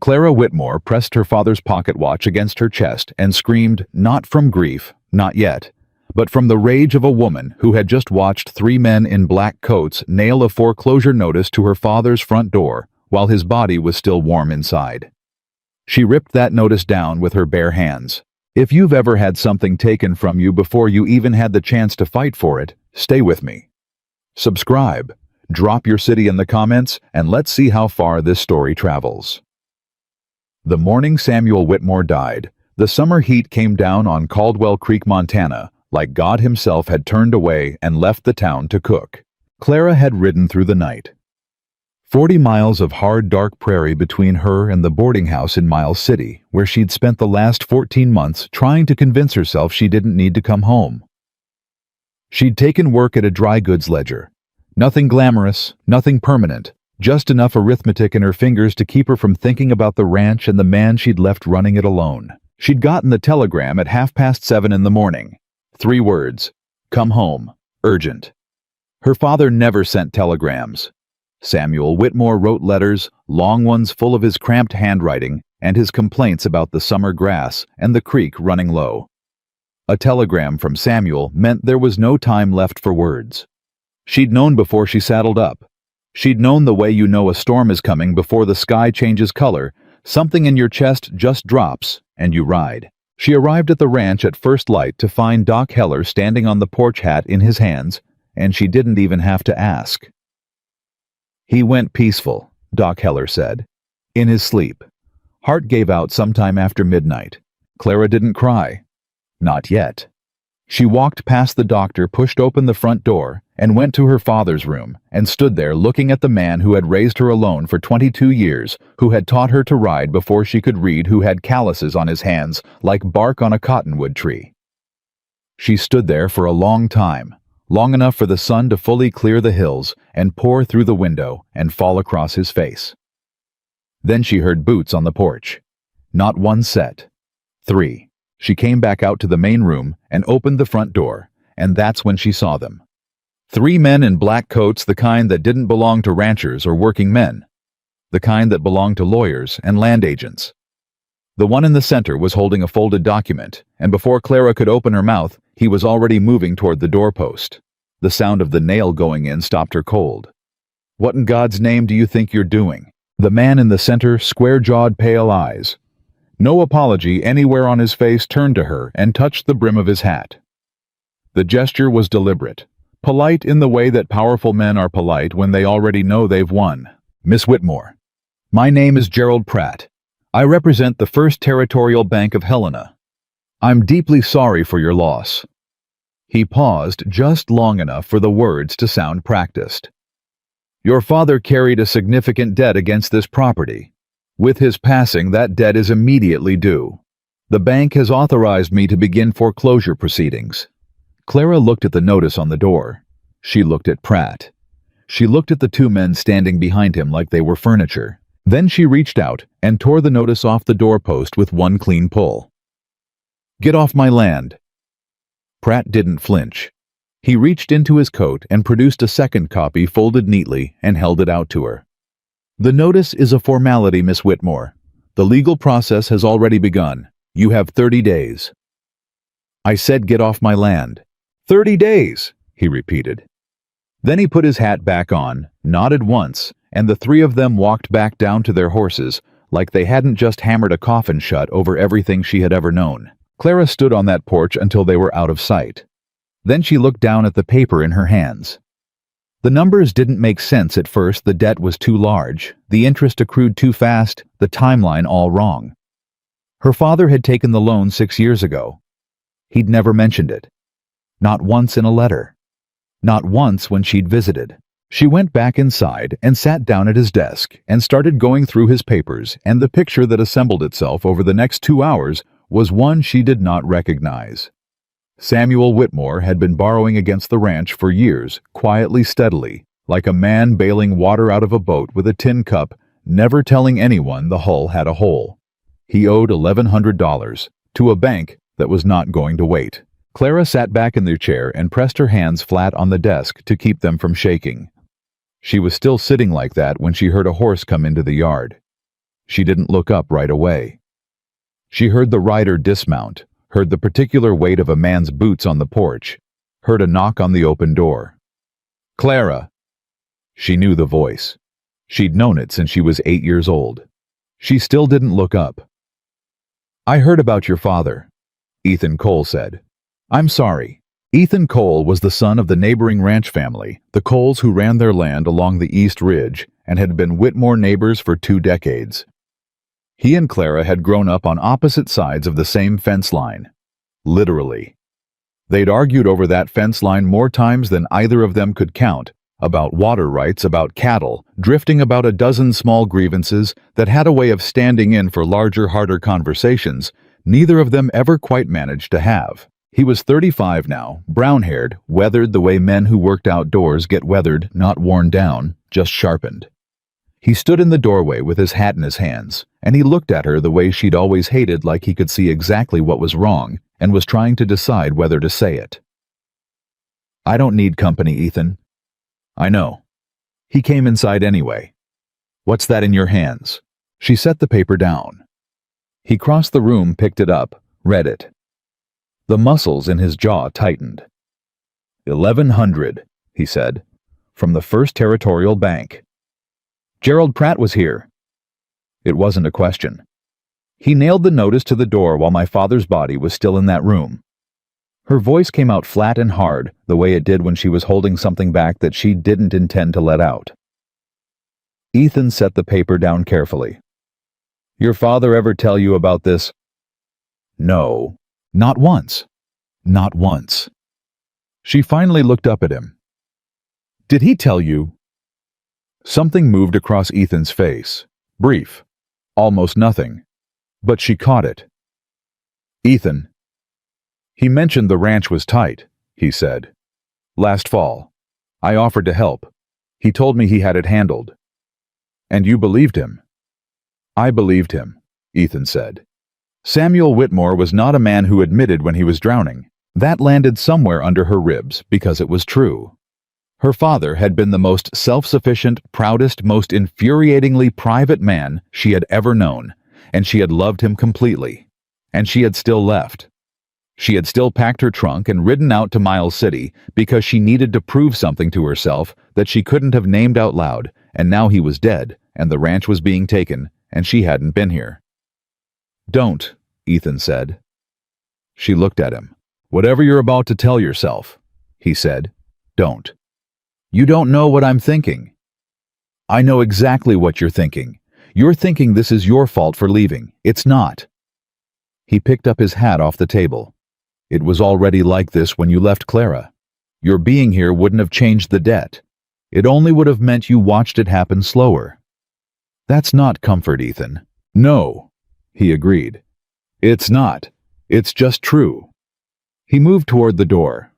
Clara Whitmore pressed her father's pocket watch against her chest and screamed, not from grief, not yet, but from the rage of a woman who had just watched three men in black coats nail a foreclosure notice to her father's front door while his body was still warm inside. She ripped that notice down with her bare hands. If you've ever had something taken from you before you even had the chance to fight for it, stay with me. Subscribe, drop your city in the comments, and let's see how far this story travels. The morning Samuel Whitmore died, the summer heat came down on Caldwell Creek, Montana, like God himself had turned away and left the town to cook. Clara had ridden through the night. 40 miles of hard, dark prairie between her and the boarding house in Miles City, where she'd spent the last 14 months trying to convince herself she didn't need to come home. She'd taken work at a dry goods ledger. Nothing glamorous, nothing permanent, just enough arithmetic in her fingers to keep her from thinking about the ranch and the man she'd left running it alone. She'd gotten the telegram at 7:30 in the morning. 3 words: come home, urgent. Her father never sent telegrams. Samuel Whitmore wrote letters, long ones full of his cramped handwriting and his complaints about the summer grass and the creek running low. A telegram from Samuel meant there was no time left for words. She'd known before she saddled up. She'd known the way you know a storm is coming before the sky changes color, something in your chest just drops, and you ride. She arrived at the ranch at first light to find Doc Heller standing on the porch, hat in his hands, and she didn't even have to ask. He went peaceful, Doc Heller said. In his sleep. Heart gave out sometime after midnight. Clara didn't cry. Not yet. She walked past the doctor, pushed open the front door, and went to her father's room, and stood there looking at the man who had raised her alone for 22 years, who had taught her to ride before she could read, who had calluses on his hands like bark on a cottonwood tree. She stood there for a long time, long enough for the sun to fully clear the hills and pour through the window and fall across his face. Then she heard boots on the porch. Not one set. 3. She came back out to the main room and opened the front door, and that's when she saw them. 3 men in black coats, the kind that didn't belong to ranchers or working men. The kind that belonged to lawyers and land agents. The one in the center was holding a folded document, and before Clara could open her mouth, he was already moving toward the doorpost. The sound of the nail going in stopped her cold. What in God's name do you think you're doing? The man in the center, square-jawed, pale eyes. No apology anywhere on his face, turned to her and touched the brim of his hat. The gesture was deliberate, polite in the way that powerful men are polite when they already know they've won. Miss Whitmore, my name is Gerald Pratt. I represent the First Territorial Bank of Helena. I'm deeply sorry for your loss. He paused just long enough for the words to sound practiced. Your father carried a significant debt against this property. With his passing, that debt is immediately due. The bank has authorized me to begin foreclosure proceedings. Clara looked at the notice on the door. She looked at Pratt. She looked at the 2 men standing behind him like they were furniture. Then she reached out and tore the notice off the doorpost with one clean pull. Get off my land. Pratt didn't flinch. He reached into his coat and produced a second copy folded neatly and held it out to her. The notice is a formality, Miss Whitmore. The legal process has already begun. You have 30 days. I said get off my land. 30 days, he repeated. Then he put his hat back on, nodded once, and the 3 of them walked back down to their horses like they hadn't just hammered a coffin shut over everything she had ever known. Clara stood on that porch until they were out of sight. Then she looked down at the paper in her hands. The numbers didn't make sense at first. The debt was too large, the interest accrued too fast, the timeline all wrong. Her father had taken the loan 6 years ago. He'd never mentioned it. Not once in a letter. Not once when she'd visited. She went back inside and sat down at his desk and started going through his papers, and the picture that assembled itself over the next 2 hours was one she did not recognize. Samuel Whitmore had been borrowing against the ranch for years, quietly, steadily, like a man bailing water out of a boat with a tin cup, never telling anyone the hull had a hole. He owed $1,100 to a bank that was not going to wait. Clara sat back in their chair and pressed her hands flat on the desk to keep them from shaking. She was still sitting like that when she heard a horse come into the yard. She didn't look up right away. She heard the rider dismount, heard the particular weight of a man's boots on the porch, heard a knock on the open door. "Clara!" She knew the voice. She'd known it since she was 8 years old. She still didn't look up. "I heard about your father," Ethan Cole said. "I'm sorry." Ethan Cole was the son of the neighboring ranch family, the Coles who ran their land along the East Ridge and had been Whitmore neighbors for 2 decades. He and Clara had grown up on opposite sides of the same fence line. Literally. They'd argued over that fence line more times than either of them could count, about water rights, about cattle, drifting about a dozen small grievances that had a way of standing in for larger, harder conversations neither of them ever quite managed to have. He was 35 now, brown-haired, weathered the way men who worked outdoors get weathered, not worn down, just sharpened. He stood in the doorway with his hat in his hands, and he looked at her the way she'd always hated, like he could see exactly what was wrong and was trying to decide whether to say it. "I don't need company, Ethan." "I know." He came inside anyway. "What's that in your hands?" She set the paper down. He crossed the room, picked it up, read it. The muscles in his jaw tightened. 1,100, he said, "from the First Territorial Bank." "Gerald Pratt was here." It wasn't a question. "He nailed the notice to the door while my father's body was still in that room." Her voice came out flat and hard, the way it did when she was holding something back that she didn't intend to let out. Ethan set the paper down carefully. "Your father ever tell you about this?" "No. Not once. Not once." She finally looked up at him. "Did he tell you?" Something moved across Ethan's face. Brief. Almost nothing. But she caught it. "Ethan." "He mentioned the ranch was tight," he said. "Last fall. I offered to help. He told me he had it handled." "And you believed him?" "I believed him," Ethan said. Samuel Whitmore was not a man who admitted when he was drowning. That landed somewhere under her ribs because it was true. Her father had been the most self-sufficient, proudest, most infuriatingly private man she had ever known, and she had loved him completely. And she had still left. She had still packed her trunk and ridden out to Miles City because she needed to prove something to herself that she couldn't have named out loud, and now he was dead, and the ranch was being taken, and she hadn't been here. "Don't," Ethan said. She looked at him. "Whatever you're about to tell yourself," he said, "don't. You don't know what I'm thinking." "I know exactly what you're thinking. You're thinking this is your fault for leaving. It's not." He picked up his hat off the table. "It was already like this when you left Clara. Your being here wouldn't have changed the debt. It only would have meant you watched it happen slower." "That's not comfort, Ethan." "No," he agreed. "It's not. It's just true." He moved toward the door.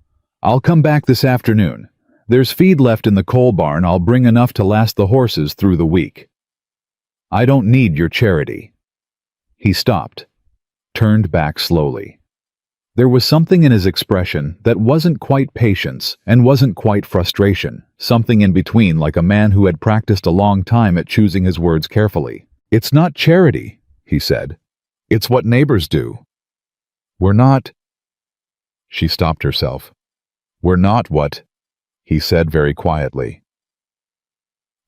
"I'll come back this afternoon. There's feed left in the coal barn. I'll bring enough to last the horses through the week." "I don't need your charity." He stopped, turned back slowly. There was something in his expression that wasn't quite patience and wasn't quite frustration, something in between, like a man who had practiced a long time at choosing his words carefully. "It's not charity," he said. "It's what neighbors do." "We're not—" She stopped herself. "We're not what?" he said very quietly.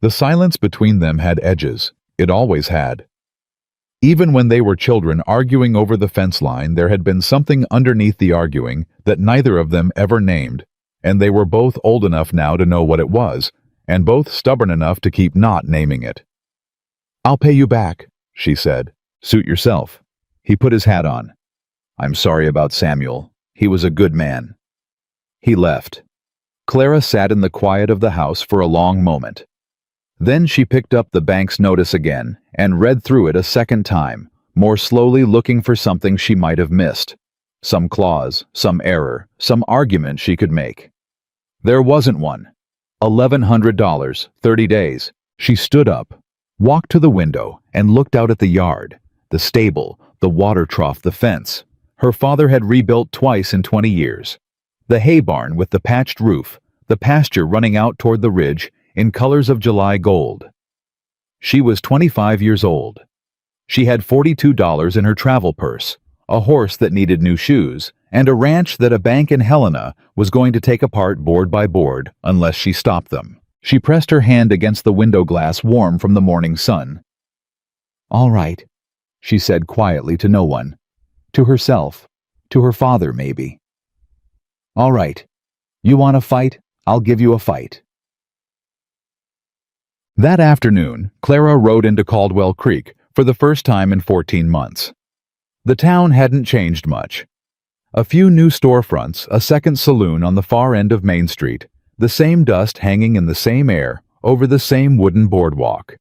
The silence between them had edges. It always had. Even when they were children arguing over the fence line, there had been something underneath the arguing that neither of them ever named, and they were both old enough now to know what it was, and both stubborn enough to keep not naming it. "I'll pay you back," she said. "Suit yourself." He put his hat on. "I'm sorry about Samuel. He was a good man." He left. Clara sat in the quiet of the house for a long moment. Then she picked up the bank's notice again and read through it a second time, more slowly, looking for something she might have missed. Some clause, some error, some argument she could make. There wasn't one. $1,100, 30 days. She stood up, walked to the window, and looked out at the yard, the stable, the water trough, the fence. Her father had rebuilt twice in 20 years. The hay barn with the patched roof, the pasture running out toward the ridge in colors of July gold. She was 25 years old. She had $42 in her travel purse, a horse that needed new shoes, and a ranch that a bank in Helena was going to take apart board by board unless she stopped them. She pressed her hand against the window glass warm from the morning sun. "All right," she said quietly to no one. To herself. To her father, maybe. "All right. You want a fight? I'll give you a fight." That afternoon, Clara rode into Caldwell Creek for the first time in 14 months. The town hadn't changed much. A few new storefronts, a second saloon on the far end of Main Street, the same dust hanging in the same air over the same wooden boardwalk.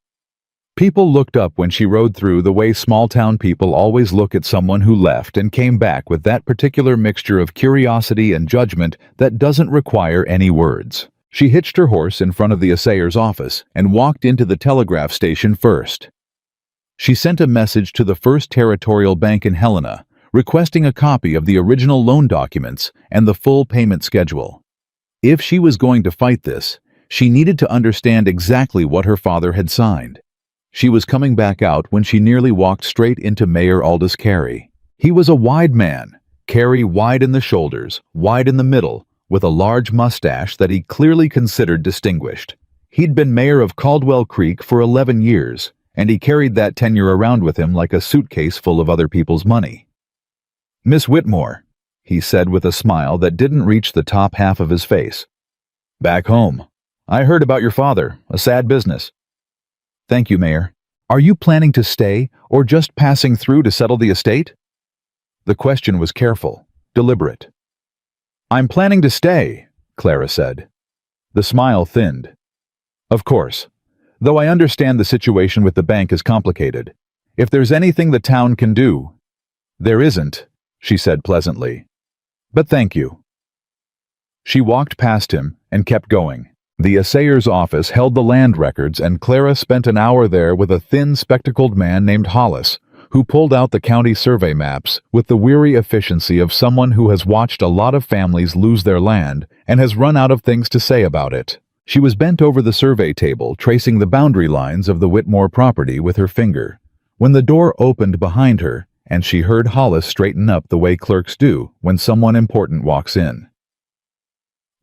People looked up when she rode through the way small-town people always look at someone who left and came back with that particular mixture of curiosity and judgment that doesn't require any words. She hitched her horse in front of the assayer's office and walked into the telegraph station first. She sent a message to the First Territorial Bank in Helena, requesting a copy of the original loan documents and the full payment schedule. If she was going to fight this, she needed to understand exactly what her father had signed. She was coming back out when she nearly walked straight into Mayor Aldous Carey. He was a wide man, Carey wide in the shoulders, wide in the middle, with a large mustache that he clearly considered distinguished. He'd been mayor of Caldwell Creek for 11 years, and he carried that tenure around with him like a suitcase full of other people's money. "Miss Whitmore," he said with a smile that didn't reach the top half of his face. "Back home. I heard about your father, a sad business." "Thank you, Mayor. Are you planning to stay or just passing through to settle the estate?" The question was careful, deliberate. "I'm planning to stay," Clara said. The smile thinned. "Of course. Though I understand the situation with the bank is complicated. If there's anything the town can do—" "There isn't," she said pleasantly. "But thank you." She walked past him and kept going. The assayer's office held the land records, and Clara spent an hour there with a thin, spectacled man named Hollis, who pulled out the county survey maps with the weary efficiency of someone who has watched a lot of families lose their land and has run out of things to say about it. She was bent over the survey table, tracing the boundary lines of the Whitmore property with her finger, when the door opened behind her, and she heard Hollis straighten up the way clerks do when someone important walks in.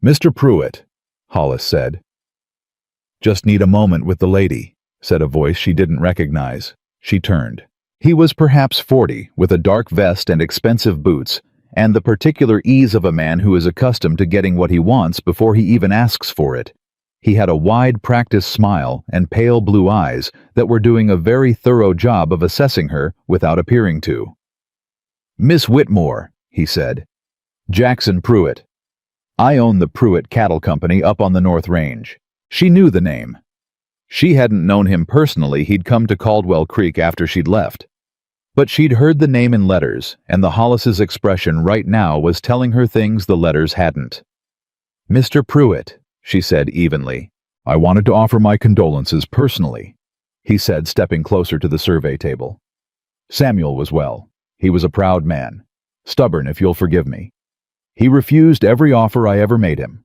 "Mr. Pruitt," Hollis said. "Just need a moment with the lady," said a voice she didn't recognize. She turned. He was perhaps 40, with a dark vest and expensive boots, and the particular ease of a man who is accustomed to getting what he wants before he even asks for it. He had a wide, practiced smile and pale blue eyes that were doing a very thorough job of assessing her without appearing to. "Miss Whitmore," he said. "Jackson Pruitt. I own the Pruitt Cattle Company up on the North Range." She knew the name. She hadn't known him personally. He'd come to Caldwell Creek after she'd left. But she'd heard the name in letters, and the Hollis's expression right now was telling her things the letters hadn't. "Mr. Pruitt," she said evenly. "I wanted to offer my condolences personally," he said, stepping closer to the survey table. "Samuel was well. He was a proud man. Stubborn, if you'll forgive me. He refused every offer I ever made him."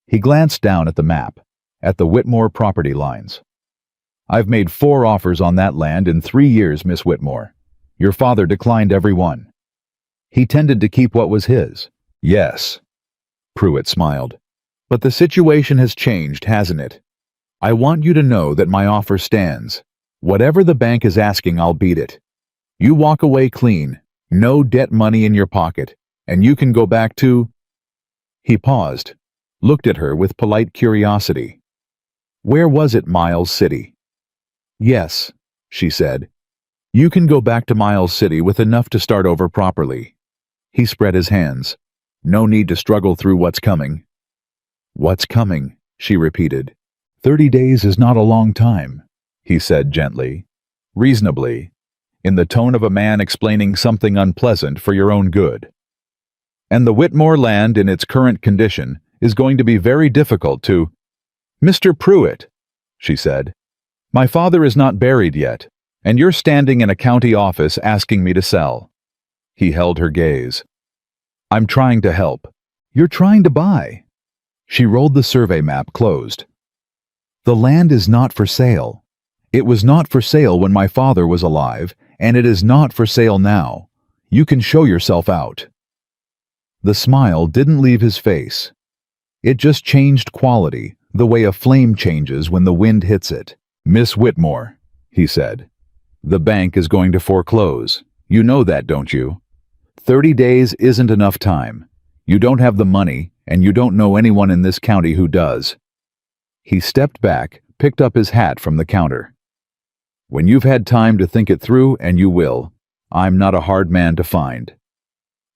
He glanced down at the map, at the Whitmore property lines. "I've made 4 offers on that land in 3 years, Miss Whitmore. Your father declined every one. He tended to keep what was his." "Yes," Pruitt smiled. "But the situation has changed, hasn't it? I want you to know that my offer stands. Whatever the bank is asking, I'll beat it. You walk away clean, no debt money in your pocket, and you can go back to—" He paused, looked at her with polite curiosity. "Where was it, Miles City?" "Yes," she said. "You can go back to Miles City with enough to start over properly." He spread his hands. "No need to struggle through what's coming." "What's coming?" she repeated. 30 days is not a long time," he said gently, reasonably, in the tone of a man explaining something unpleasant for your own good. "And the Whitmore land in its current condition is going to be very difficult to—" "Mr. Pruitt," she said, "my father is not buried yet, and you're standing in a county office asking me to sell." He held her gaze. "I'm trying to help." "You're trying to buy." She rolled the survey map closed. "The land is not for sale. It was not for sale when my father was alive, and it is not for sale now. You can show yourself out." The smile didn't leave his face. It just changed quality, the way a flame changes when the wind hits it. "Miss Whitmore," he said, "the bank is going to foreclose. You know that, don't you? 30 days isn't enough time. You don't have the money, and you don't know anyone in this county who does." He stepped back, picked up his hat from the counter. "When you've had time to think it through, and you will, I'm not a hard man to find."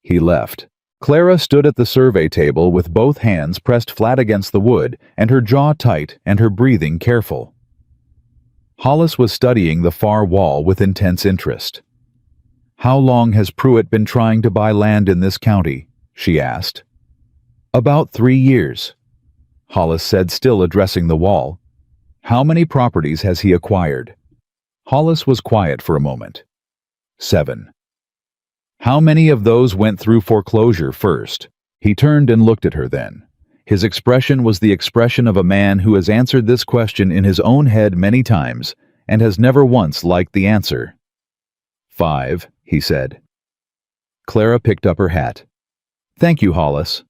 He left. Clara stood at the survey table with both hands pressed flat against the wood and her jaw tight and her breathing careful. Hollis was studying the far wall with intense interest. "How long has Pruitt been trying to buy land in this county?" she asked. "About 3 years," Hollis said, still addressing the wall. "How many properties has he acquired?" Hollis was quiet for a moment. 7. "How many of those went through foreclosure first?" He turned and looked at her then. His expression was the expression of a man who has answered this question in his own head many times and has never once liked the answer. 5, he said. Clara picked up her hat. "Thank you, Hollis."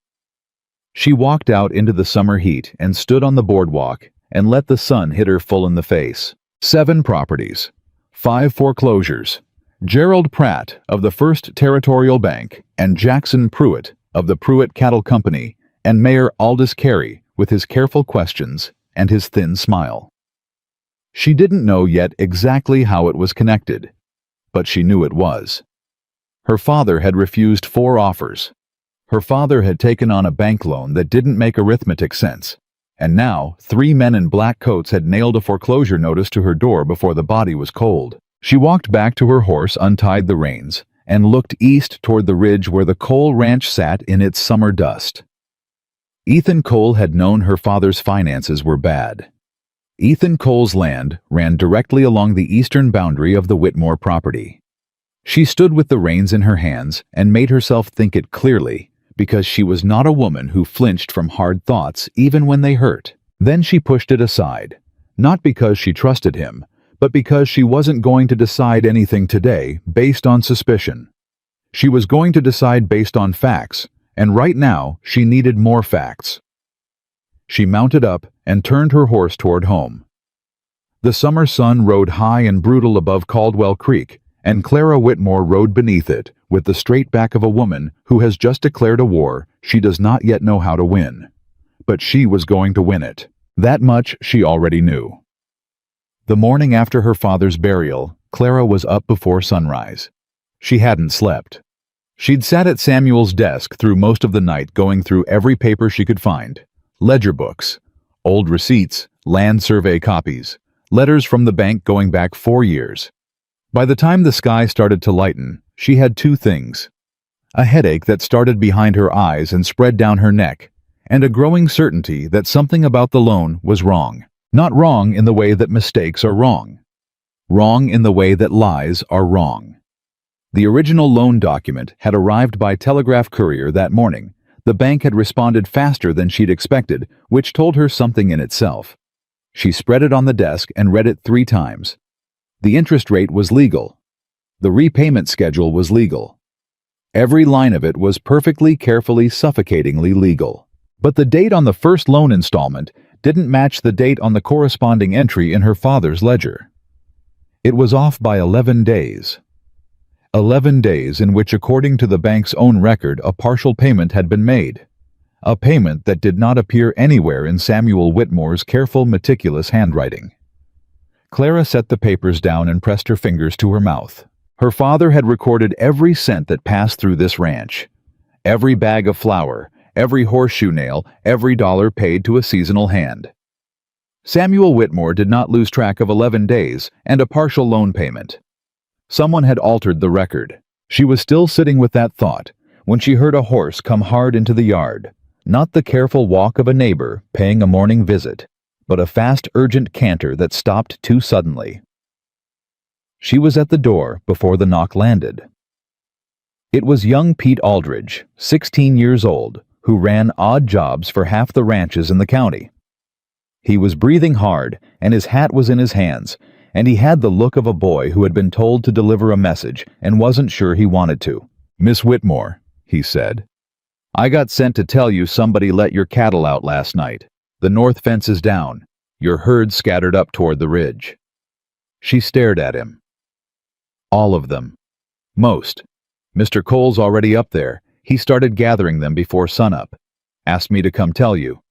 She walked out into the summer heat and stood on the boardwalk and let the sun hit her full in the face. 7 properties, 5 foreclosures. Gerald Pratt of the First Territorial Bank and Jackson Pruitt of the Pruitt Cattle Company and Mayor Aldous Carey with his careful questions and his thin smile. She didn't know yet exactly how it was connected, but she knew it was. Her father had refused 4 offers. Her father had taken on a bank loan that didn't make arithmetic sense, and now 3 men in black coats had nailed a foreclosure notice to her door before the body was cold. She walked back to her horse, untied the reins, and looked east toward the ridge where the Cole ranch sat in its summer dust. Ethan Cole had known her father's finances were bad. Ethan Cole's land ran directly along the eastern boundary of the Whitmore property. She stood with the reins in her hands and made herself think it clearly, because she was not a woman who flinched from hard thoughts even when they hurt. Then she pushed it aside, not because she trusted him, but because she wasn't going to decide anything today based on suspicion. She was going to decide based on facts, and right now she needed more facts. She mounted up and turned her horse toward home. The summer sun rode high and brutal above Caldwell Creek, and Clara Whitmore rode beneath it with the straight back of a woman who has just declared a war she does not yet know how to win. But she was going to win it. That much she already knew. The morning after her father's burial, Clara was up before sunrise. She hadn't slept. She'd sat at Samuel's desk through most of the night going through every paper she could find. Ledger books, old receipts, land survey copies, letters from the bank going back 4 years. By the time the sky started to lighten, she had 2 things: a headache that started behind her eyes and spread down her neck, and a growing certainty that something about the loan was wrong. Not wrong in the way that mistakes are wrong. Wrong in the way that lies are wrong. The original loan document had arrived by telegraph courier that morning. The bank had responded faster than she'd expected, which told her something in itself. She spread it on the desk and read it 3 times. The interest rate was legal. The repayment schedule was legal. Every line of it was perfectly, carefully, suffocatingly legal. But the date on the first loan installment didn't match the date on the corresponding entry in her father's ledger. It was off by 11 days. 11 days in which, according to the bank's own record, a partial payment had been made. A payment that did not appear anywhere in Samuel Whitmore's careful, meticulous handwriting. Clara set the papers down and pressed her fingers to her mouth. Her father had recorded every cent that passed through this ranch. Every bag of flour, every horseshoe nail, every dollar paid to a seasonal hand. Samuel Whitmore did not lose track of 11 days and a partial loan payment. Someone had altered the record. She was still sitting with that thought when she heard a horse come hard into the yard, not the careful walk of a neighbor paying a morning visit, but a fast, urgent canter that stopped too suddenly. She was at the door before the knock landed. It was young Pete Aldridge, 16 years old, who ran odd jobs for half the ranches in the county. He was breathing hard, and his hat was in his hands, and he had the look of a boy who had been told to deliver a message and wasn't sure he wanted to. "Miss Whitmore," he said, "I got sent to tell you somebody let your cattle out last night. The north fence is down. Your herd scattered up toward the ridge." She stared at him. "All of them." "Most. Mr. Cole's already up there. He started gathering them before sunup. Asked me to come tell you."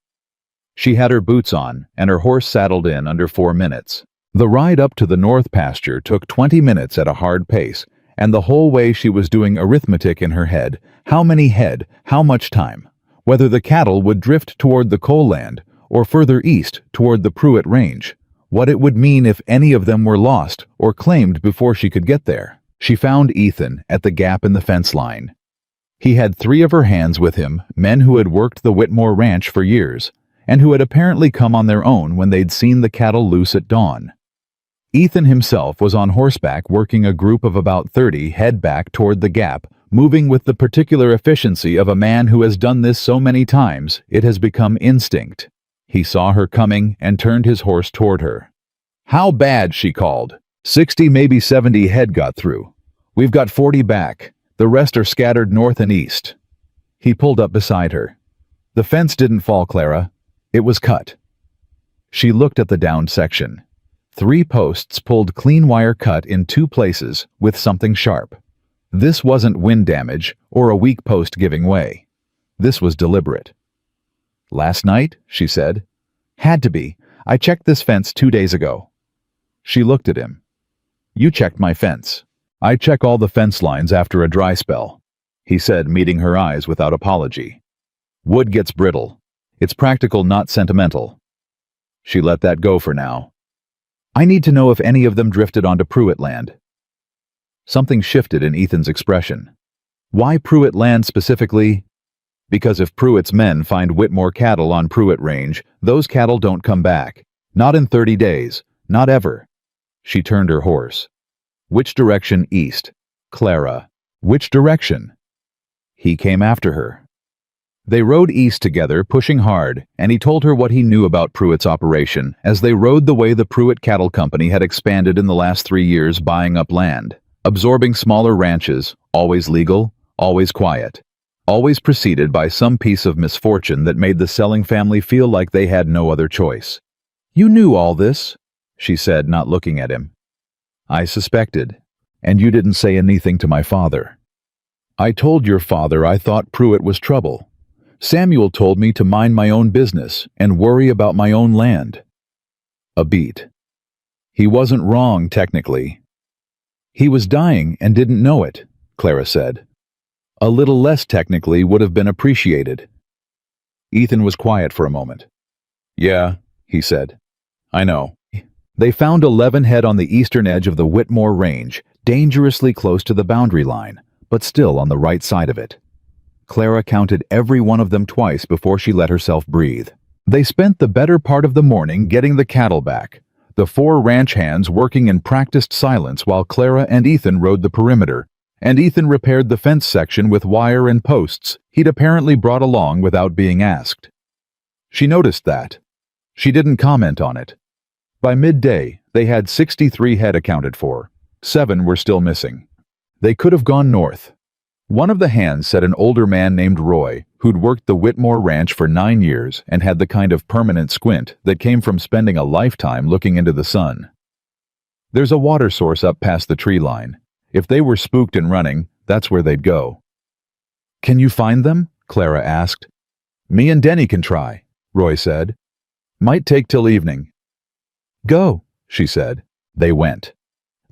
She had her boots on, and her horse saddled in under 4 minutes. The ride up to the north pasture took 20 minutes at a hard pace, and the whole way she was doing arithmetic in her head. How many head, how much time, whether the cattle would drift toward the coal land or further east toward the Pruitt Range, what it would mean if any of them were lost or claimed before she could get there. She found Ethan at the gap in the fence line. He had 3 of her hands with him, men who had worked the Whitmore Ranch for years, and who had apparently come on their own when they'd seen the cattle loose at dawn. Ethan himself was on horseback working a group of about 30 head back toward the gap, moving with the particular efficiency of a man who has done this so many times it has become instinct. He saw her coming and turned his horse toward her. "How bad?" she called. 60, maybe 70 head got through. We've got 40 back. The rest are scattered north and east." He pulled up beside her. "The fence didn't fall, Clara. It was cut." She looked at the downed section. 3 posts pulled clean wire cut in 2 places with something sharp. This wasn't wind damage or a weak post giving way. This was deliberate. "Last night?" she said. "Had to be. I checked this fence 2 days ago." She looked at him. "You checked my fence." "I check all the fence lines after a dry spell," he said, meeting her eyes without apology. "Wood gets brittle. It's practical, not sentimental." She let that go for now. "I need to know if any of them drifted onto Pruitt land." Something shifted in Ethan's expression. "Why Pruitt land specifically?" "Because if Pruitt's men find Whitmore cattle on Pruitt Range, those cattle don't come back. Not in 30 days. Not ever." She turned her horse. "Which direction east?" "Clara." "Which direction?" He came after her. They rode east together, pushing hard, and he told her what he knew about Pruitt's operation as they rode the way the Pruitt Cattle Company had expanded in the last 3 years, buying up land, absorbing smaller ranches, always legal, always quiet, always preceded by some piece of misfortune that made the selling family feel like they had no other choice. "You knew all this," she said, not looking at him. "I suspected, and you didn't say anything to my father." "I told your father I thought Pruitt was trouble. Samuel told me to mind my own business and worry about my own land." A beat. "He wasn't wrong, technically." "He was dying and didn't know it," Clara said. "A little less technically would have been appreciated." Ethan was quiet for a moment. "Yeah," he said. "I know." They found 11 head on the eastern edge of the Whitmore Range, dangerously close to the boundary line, but still on the right side of it. Clara counted every one of them twice before she let herself breathe. They spent the better part of the morning getting the cattle back, the 4 ranch hands working in practiced silence while Clara and Ethan rode the perimeter, and Ethan repaired the fence section with wire and posts he'd apparently brought along without being asked. She noticed that. She didn't comment on it. By midday, they had 63 head accounted for. 7 were still missing. They could have gone north. One of the hands said an older man named Roy, who'd worked the Whitmore Ranch for 9 years and had the kind of permanent squint that came from spending a lifetime looking into the sun. "There's a water source up past the tree line. If they were spooked and running, that's where they'd go." "Can you find them?" Clara asked. "Me and Denny can try," Roy said. "Might take till evening." "Go," she said. They went.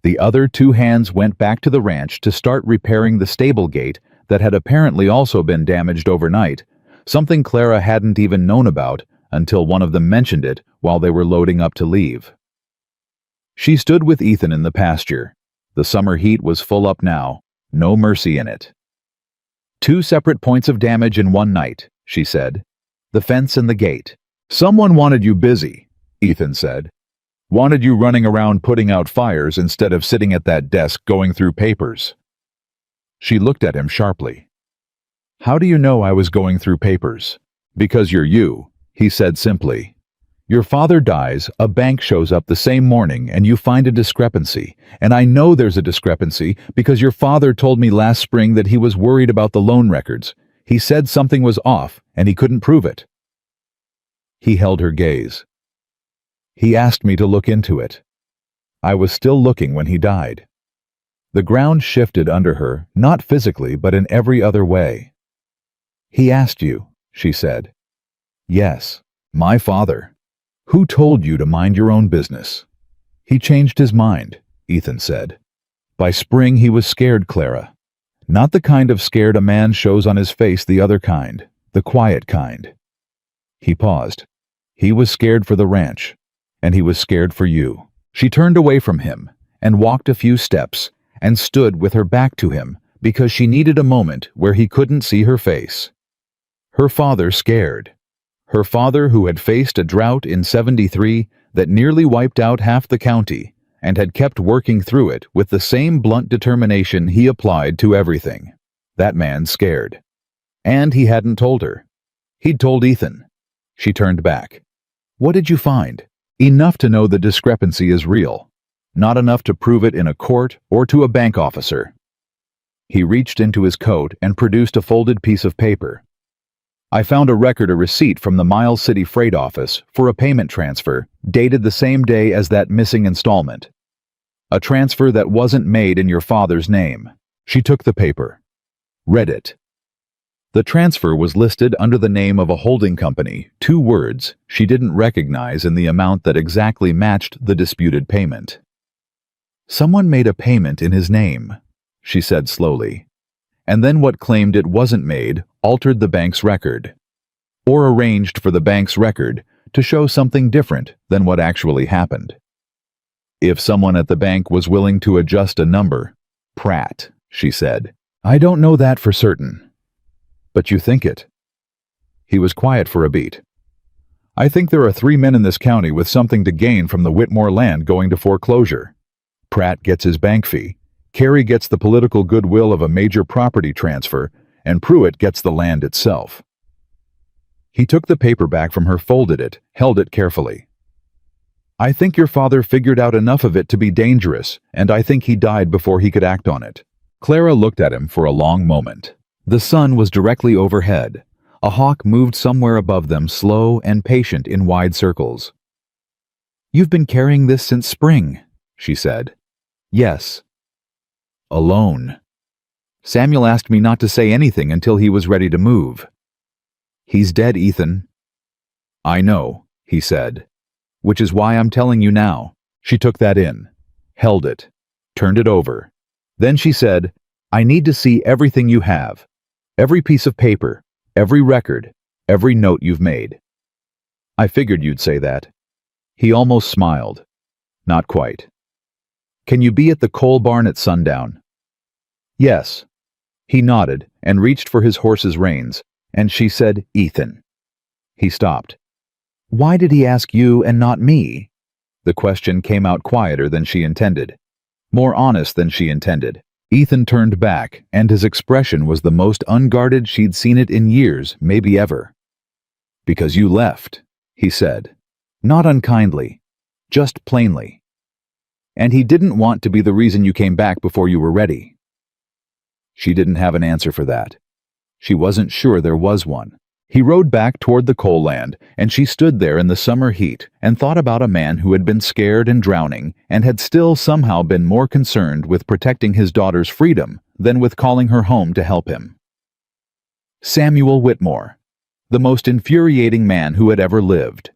The other 2 hands went back to the ranch to start repairing the stable gate that had apparently also been damaged overnight, something Clara hadn't even known about until one of them mentioned it while they were loading up to leave. She stood with Ethan in the pasture. The summer heat was full up now, no mercy in it. 2 separate points of damage in one night, she said. The fence and the gate. "Someone wanted you busy," Ethan said. "Wanted you running around putting out fires instead of sitting at that desk going through papers." She looked at him sharply. "How do you know I was going through papers?" "Because you're you," he said simply. Your father dies, a bank shows up the same morning, and you find a discrepancy. And I know there's a discrepancy because your father told me last spring that he was worried about the loan records. He said something was off, and he couldn't prove it. He held her gaze. He asked me to look into it. I was still looking when he died. The ground shifted under her, not physically, but in every other way. He asked you, she said. Yes, my father. Who told you to mind your own business? He changed his mind, Ethan said. By spring he was scared, Clara. Not the kind of scared a man shows on his face, the other kind, the quiet kind. He paused. He was scared for the ranch, and he was scared for you. She turned away from him and walked a few steps and stood with her back to him because she needed a moment where he couldn't see her face. Her father scared. Her father who had faced a drought in '73 that nearly wiped out half the county and had kept working through it with the same blunt determination he applied to everything. That man scared. And he hadn't told her. He'd told Ethan. She turned back. What did you find? Enough to know the discrepancy is real. Not enough to prove it in a court or to a bank officer. He reached into his coat and produced a folded piece of paper. I found a receipt from the Miles City Freight Office for a payment transfer dated the same day as that missing installment. A transfer that wasn't made in your father's name. She took the paper. Read it. The transfer was listed under the name of a holding company, 2 words she didn't recognize in the amount that exactly matched the disputed payment. Someone made a payment in his name, she said slowly, and then what claimed it wasn't made altered the bank's record, or arranged for the bank's record to show something different than what actually happened. If someone at the bank was willing to adjust a number, Pratt, she said. I don't know that for certain. But you think it. He was quiet for a beat. I think there are 3 men in this county with something to gain from the Whitmore land going to foreclosure. Pratt gets his bank fee, Carey gets the political goodwill of a major property transfer, and Pruitt gets the land itself. He took the paper back from her, folded it, held it carefully. I think your father figured out enough of it to be dangerous, and I think he died before he could act on it. Clara looked at him for a long moment. The sun was directly overhead. A hawk moved somewhere above them, slow and patient in wide circles. You've been carrying this since spring, she said. Yes. Alone. Samuel asked me not to say anything until he was ready to move. He's dead, Ethan. I know, he said. Which is why I'm telling you now. She took that in, held it, turned it over. Then she said, I need to see everything you have. Every piece of paper, every record, every note you've made. I figured you'd say that. He almost smiled. Not quite. Can you be at the coal barn at sundown? Yes. He nodded and reached for his horse's reins, and she said, Ethan. He stopped. Why did he ask you and not me? The question came out quieter than she intended, more honest than she intended. Ethan turned back, and his expression was the most unguarded she'd seen it in years, maybe ever. Because you left, he said. Not unkindly, just plainly. And he didn't want to be the reason you came back before you were ready. She didn't have an answer for that. She wasn't sure there was one. He rode back toward the coal land, and she stood there in the summer heat and thought about a man who had been scared and drowning and had still somehow been more concerned with protecting his daughter's freedom than with calling her home to help him. Samuel Whitmore, the most infuriating man who had ever lived.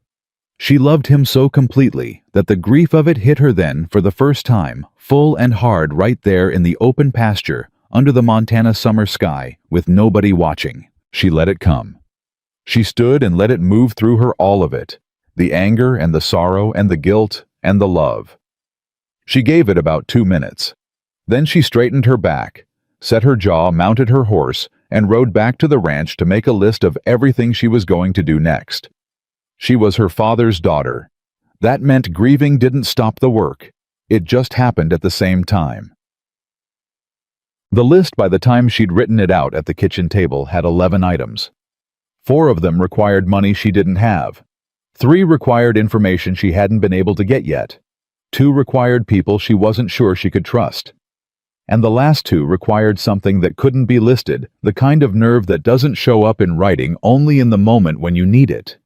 She loved him so completely that the grief of it hit her then for the first time, full and hard right there in the open pasture under the Montana summer sky with nobody watching. She let it come. She stood and let it move through her, all of it, the anger and the sorrow and the guilt and the love. She gave it about 2 minutes. Then she straightened her back, set her jaw, mounted her horse, and rode back to the ranch to make a list of everything she was going to do next. She was her father's daughter. That meant grieving didn't stop the work. It just happened at the same time. The list, by the time she'd written it out at the kitchen table, had 11 items. 4 of them required money she didn't have. 3 required information she hadn't been able to get yet. 2 required people she wasn't sure she could trust. And the last 2 required something that couldn't be listed, the kind of nerve that doesn't show up in writing only in the moment when you need it.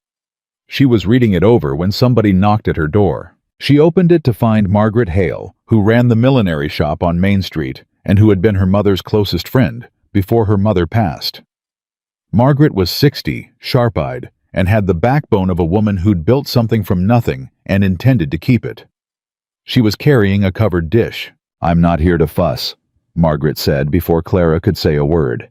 She was reading it over when somebody knocked at her door. She opened it to find Margaret Hale, who ran the millinery shop on Main Street and who had been her mother's closest friend before her mother passed. Margaret was 60, sharp-eyed, and had the backbone of a woman who'd built something from nothing and intended to keep it. She was carrying a covered dish. "I'm not here to fuss," Margaret said before Clara could say a word.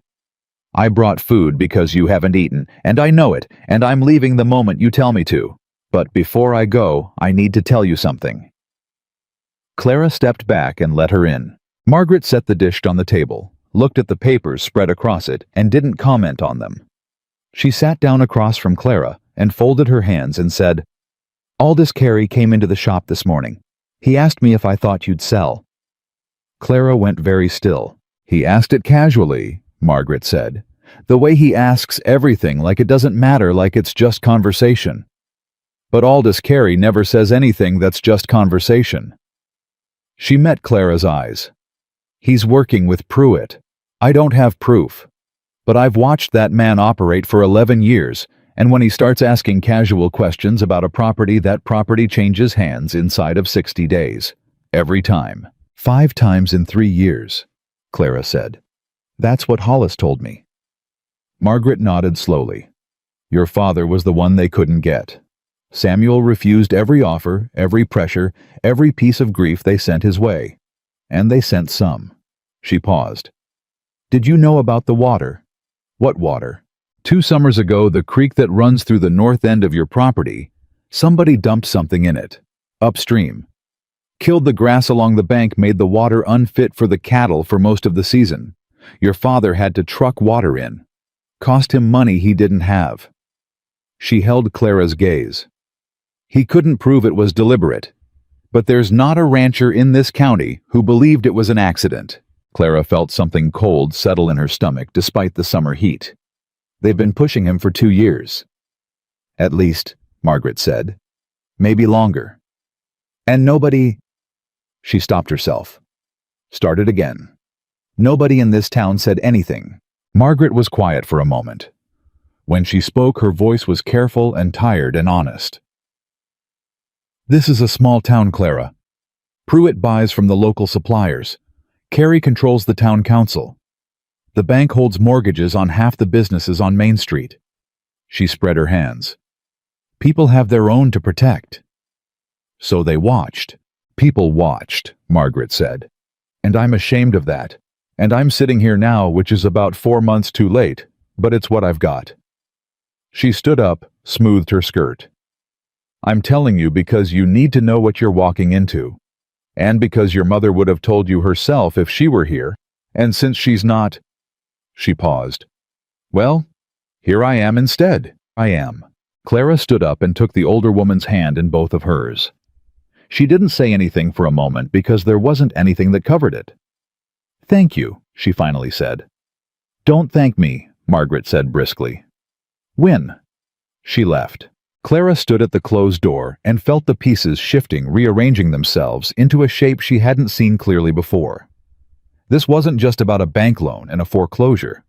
"I brought food because you haven't eaten, and I know it, and I'm leaving the moment you tell me to. But before I go, I need to tell you something." Clara stepped back and let her in. Margaret set the dish on the table, looked at the papers spread across it, and didn't comment on them. She sat down across from Clara and folded her hands and said, "Aldous Carey came into the shop this morning. He asked me if I thought you'd sell." Clara went very still. "He asked it casually," Margaret said. "The way he asks everything, like it doesn't matter, like it's just conversation. But Aldous Carey never says anything that's just conversation." She met Clara's eyes. "He's working with Pruitt. I don't have proof. But I've watched that man operate for 11 years, and when he starts asking casual questions about a property, that property changes hands inside of 60 days. Every time. 5 times in 3 years," Clara said. "That's what Hollis told me." Margaret nodded slowly. "Your father was the one they couldn't get. Samuel refused every offer, every pressure, every piece of grief they sent his way. And they sent some." She paused. "Did you know about the water?" "What water?" "2 summers ago, the creek that runs through the north end of your property, somebody dumped something in it. Upstream. Killed the grass along the bank, made the water unfit for the cattle for most of the season. Your father had to truck water in. Cost him money he didn't have." She held Clara's gaze. "He couldn't prove it was deliberate. But there's not a rancher in this county who believed it was an accident." Clara felt something cold settle in her stomach despite the summer heat. "They've been pushing him for 2 years. "At least," Margaret said. "Maybe longer. And nobody—" She stopped herself. Started again. "Nobody in this town said anything." Margaret was quiet for a moment. When she spoke, her voice was careful and tired and honest. "This is a small town, Clara. Pruitt buys from the local suppliers. Carey controls the town council. The bank holds mortgages on half the businesses on Main Street." She spread her hands. "People have their own to protect." "So they watched." "People watched," Margaret said. "And I'm ashamed of that. And I'm sitting here now, which is about 4 months too late, but it's what I've got." She stood up, smoothed her skirt. "I'm telling you because you need to know what you're walking into. And because your mother would have told you herself if she were here, and since she's not—" She paused. "Well, here I am instead. I am." Clara stood up and took the older woman's hand in both of hers. She didn't say anything for a moment because there wasn't anything that covered it. "Thank you," she finally said. "Don't thank me," Margaret said briskly. "When?" She left. Clara stood at the closed door and felt the pieces shifting, rearranging themselves into a shape she hadn't seen clearly before. This wasn't just about a bank loan and a foreclosure.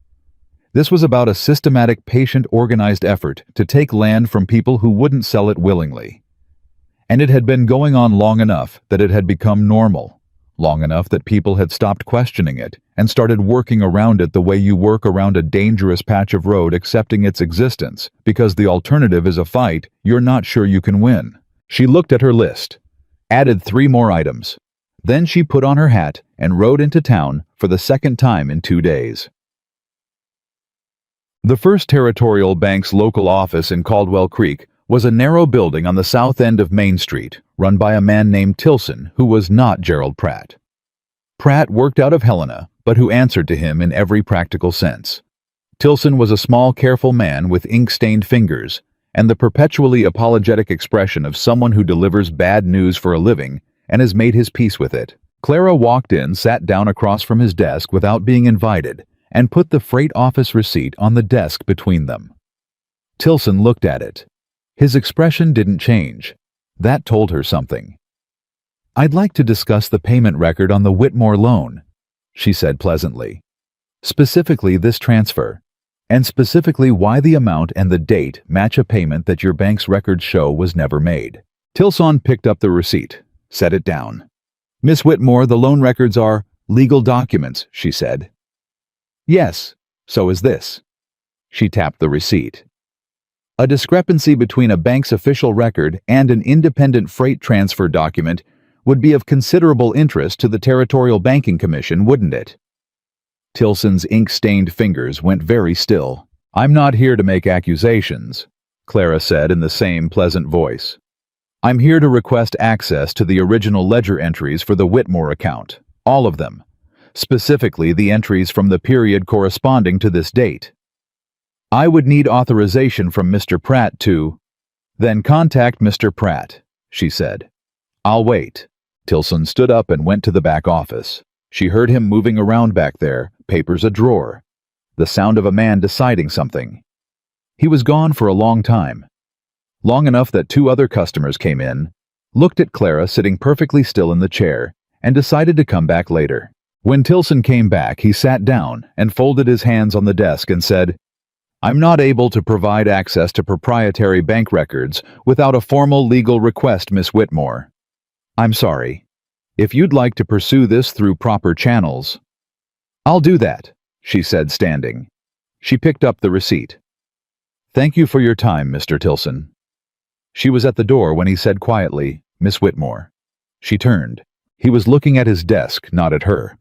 This was about a systematic, patient, organized effort to take land from people who wouldn't sell it willingly. And it had been going on long enough that it had become normal, long enough that people had stopped questioning it and started working around it the way you work around a dangerous patch of road, accepting its existence because the alternative is a fight you're not sure you can win. She looked at her list, added 3 more items. Then she put on her hat and rode into town for the second time in 2 days. The First Territorial Bank's local office in Caldwell Creek was a narrow building on the south end of Main Street, run by a man named Tilson, who was not Gerald Pratt. Pratt worked out of Helena, but who answered to him in every practical sense. Tilson was a small, careful man with ink-stained fingers, and the perpetually apologetic expression of someone who delivers bad news for a living and has made his peace with it. Clara walked in, sat down across from his desk without being invited, and put the freight office receipt on the desk between them. Tilson looked at it. His expression didn't change. That told her something. "I'd like to discuss the payment record on the Whitmore loan," she said pleasantly. "Specifically this transfer, and specifically why the amount and the date match a payment that your bank's records show was never made." Tilson picked up the receipt, set it down. "Miss Whitmore, the loan records are legal documents," she said. "Yes, so is this." She tapped the receipt. "A discrepancy between a bank's official record and an independent freight transfer document would be of considerable interest to the Territorial Banking Commission, wouldn't it?" Tilson's ink-stained fingers went very still. "I'm not here to make accusations," Clara said in the same pleasant voice. "I'm here to request access to the original ledger entries for the Whitmore account, all of them, specifically the entries from the period corresponding to this date. I would need authorization from Mr. Pratt to—" "Then contact Mr. Pratt," she said. "I'll wait." Tilson stood up and went to the back office. She heard him moving around back there, papers a drawer. The sound of a man deciding something. He was gone for a long time. Long enough that two other customers came in, looked at Clara sitting perfectly still in the chair, and decided to come back later. When Tilson came back, he sat down and folded his hands on the desk and said, "I'm not able to provide access to proprietary bank records without a formal legal request, Miss Whitmore. I'm sorry. If you'd like to pursue this through proper channels—" "I'll do that," she said, standing. She picked up the receipt. "Thank you for your time, Mr. Tilson." She was at the door when he said quietly, "Miss Whitmore." She turned. He was looking at his desk, not at her.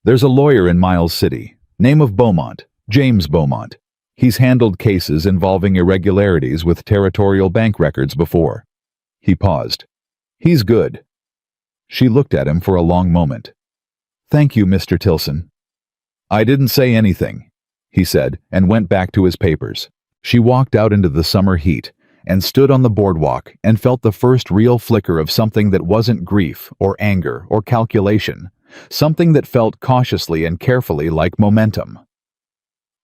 "There's a lawyer in Miles City, name of Beaumont, James Beaumont. He's handled cases involving irregularities with territorial bank records before." He paused. "He's good." She looked at him for a long moment. "Thank you, Mr. Tilson." "I didn't say anything," he said, and went back to his papers. She walked out into the summer heat and stood on the boardwalk and felt the first real flicker of something that wasn't grief or anger or calculation, something that felt cautiously and carefully like momentum.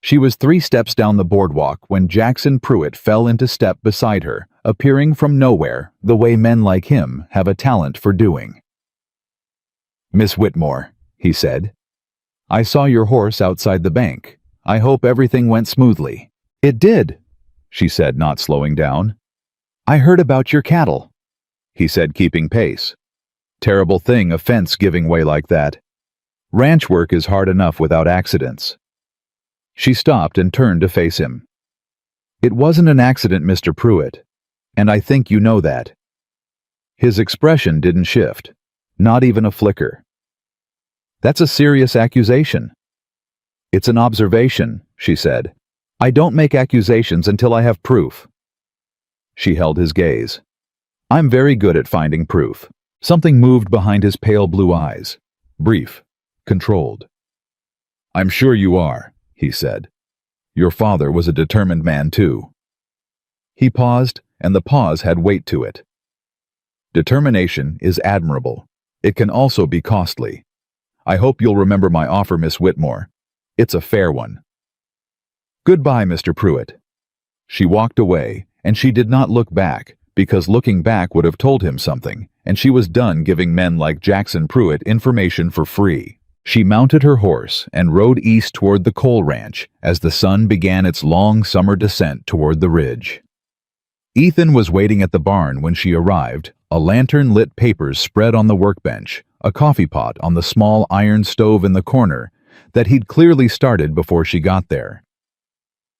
She was 3 steps down the boardwalk when Jackson Pruitt fell into step beside her, appearing from nowhere, the way men like him have a talent for doing. "Miss Whitmore," he said, "I saw your horse outside the bank. I hope everything went smoothly." "It did," she said, not slowing down. "I heard about your cattle," he said, keeping pace. "Terrible thing, a fence giving way like that. Ranch work is hard enough without accidents." She stopped and turned to face him. "It wasn't an accident, Mr. Pruitt, and I think you know that." His expression didn't shift, not even a flicker. "That's a serious accusation." "It's an observation," she said. "I don't make accusations until I have proof." She held his gaze. "I'm very good at finding proof." Something moved behind his pale blue eyes. Brief, controlled. "I'm sure you are," he said. "Your father was a determined man too." He paused, and the pause had weight to it. "Determination is admirable. It can also be costly. I hope you'll remember my offer, Miss Whitmore. It's a fair one." "Goodbye, Mr. Pruitt." She walked away, and she did not look back, because looking back would have told him something, and she was done giving men like Jackson Pruitt information for free. She mounted her horse and rode east toward the coal ranch as the sun began its long summer descent toward the ridge. Ethan was waiting at the barn when she arrived, a lantern-lit papers spread on the workbench, a coffee pot on the small iron stove in the corner that he'd clearly started before she got there.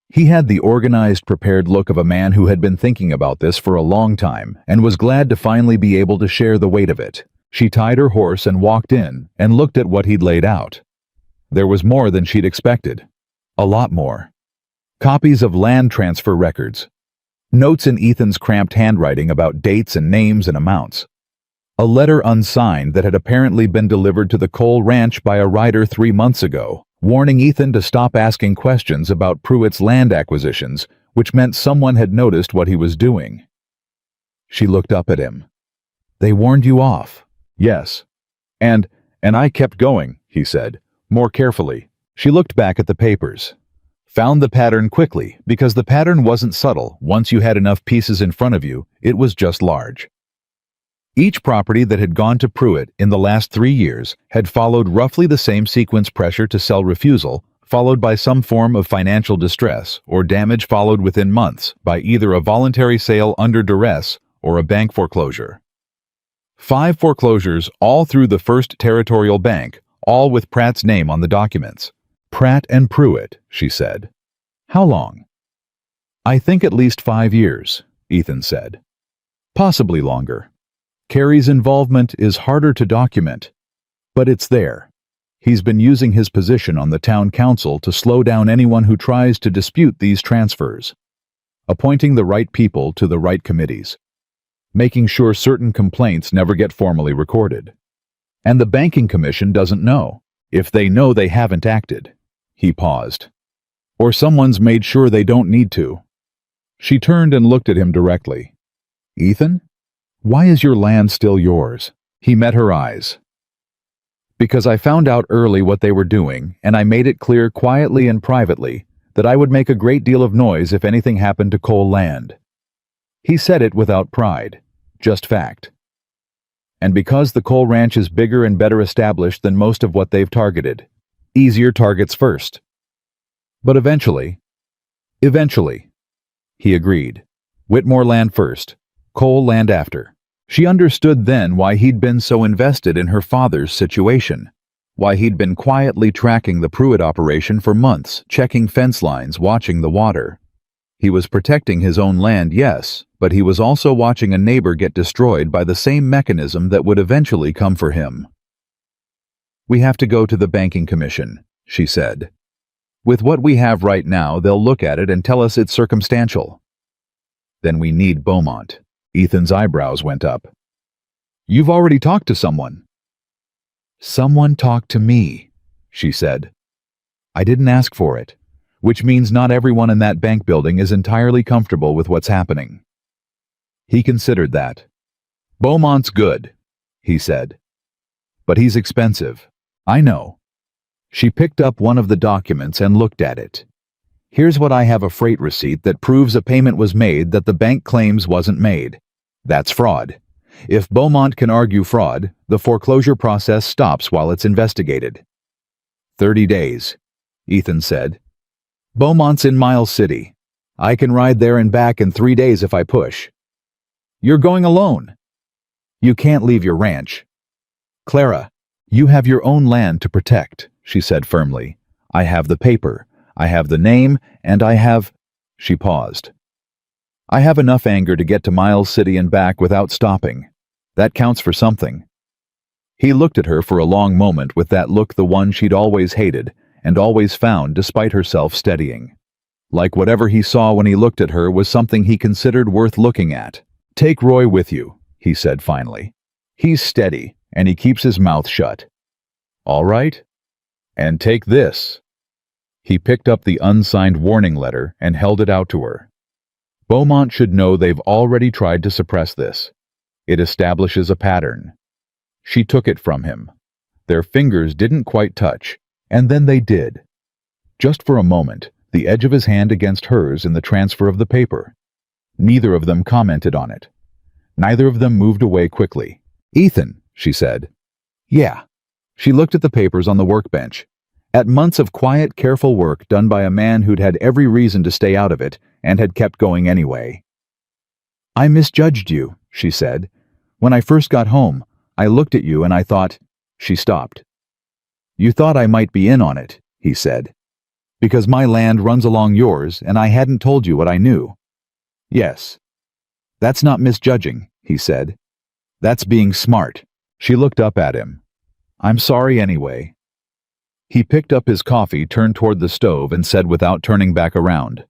He had the organized, prepared look of a man who had been thinking about this for a long time and was glad to finally be able to share the weight of it. She tied her horse and walked in and looked at what he'd laid out. There was more than she'd expected. A lot more. Copies of land transfer records. Notes in Ethan's cramped handwriting about dates and names and amounts. A letter unsigned that had apparently been delivered to the coal ranch by a rider 3 months ago, warning Ethan to stop asking questions about Pruitt's land acquisitions, which meant someone had noticed what he was doing. She looked up at him. "They warned you off." "Yes. And I kept going," he said, more carefully. She looked back at the papers. Found the pattern quickly because the pattern wasn't subtle. Once you had enough pieces in front of you, it was just large. Each property that had gone to Pruitt in the last 3 years had followed roughly the same sequence: pressure to sell refusal, followed by some form of financial distress, or damage followed within months by either a voluntary sale under duress or a bank foreclosure. 5 foreclosures, all through the First Territorial Bank, all with Pratt's name on the documents. Pratt and Pruitt, she said. How long? I think at least 5 years, Ethan said. Possibly longer. Carey's involvement is harder to document, but it's there. He's been using his position on the town council to slow down anyone who tries to dispute these transfers, appointing the right people to the right committees, making sure certain complaints never get formally recorded. And the banking commission doesn't know. If they know, they haven't acted. He paused. Or someone's made sure they don't need to. She turned and looked at him directly. Ethan? Why is your land still yours? He met her eyes. Because I found out early what they were doing, and I made it clear quietly and privately that I would make a great deal of noise if anything happened to Cole land. He said it without pride, just fact. And because the Cole Ranch is bigger and better established than most of what they've targeted. Easier targets first. But eventually, he agreed. Whitmore land first, Cole land after. She understood then why he'd been so invested in her father's situation, why he'd been quietly tracking the Pruitt operation for months, checking fence lines, watching the water. He was protecting his own land, yes, but he was also watching a neighbor get destroyed by the same mechanism that would eventually come for him. We have to go to the banking commission, she said. With what we have right now, they'll look at it and tell us it's circumstantial. Then we need Beaumont. Ethan's eyebrows went up. You've already talked to someone. Someone talked to me, she said. I didn't ask for it, which means not everyone in that bank building is entirely comfortable with what's happening. He considered that. Beaumont's good, he said. But he's expensive. I know. She picked up one of the documents and looked at it. Here's what I have: a freight receipt that proves a payment was made that the bank claims wasn't made. That's fraud. If Beaumont can argue fraud, the foreclosure process stops while it's investigated. 30 days, Ethan said. Beaumont's in Miles City. I can ride there and back in 3 days if I push. You're going alone. You can't leave your ranch. Clara, you have your own land to protect, she said firmly. I have the paper, I have the name, and I have... She paused. I have enough anger to get to Miles City and back without stopping. That counts for something. He looked at her for a long moment with that look, the one she'd always hated and always found despite herself steadying. Like whatever he saw when he looked at her was something he considered worth looking at. Take Roy with you, he said finally. He's steady, and he keeps his mouth shut. All right? And take this. He picked up the unsigned warning letter and held it out to her. Beaumont should know they've already tried to suppress this. It establishes a pattern. She took it from him. Their fingers didn't quite touch, and then they did. Just for a moment, the edge of his hand against hers in the transfer of the paper. Neither of them commented on it. Neither of them moved away quickly. Ethan, she said. Yeah. She looked at the papers on the workbench. At months of quiet, careful work done by a man who'd had every reason to stay out of it and had kept going anyway. I misjudged you, she said. When I first got home, I looked at you and I thought... She stopped. You thought I might be in on it, he said. Because my land runs along yours and I hadn't told you what I knew. Yes. That's not misjudging, he said. That's being smart. She looked up at him. I'm sorry anyway. He picked up his coffee, turned toward the stove, and said without turning back around,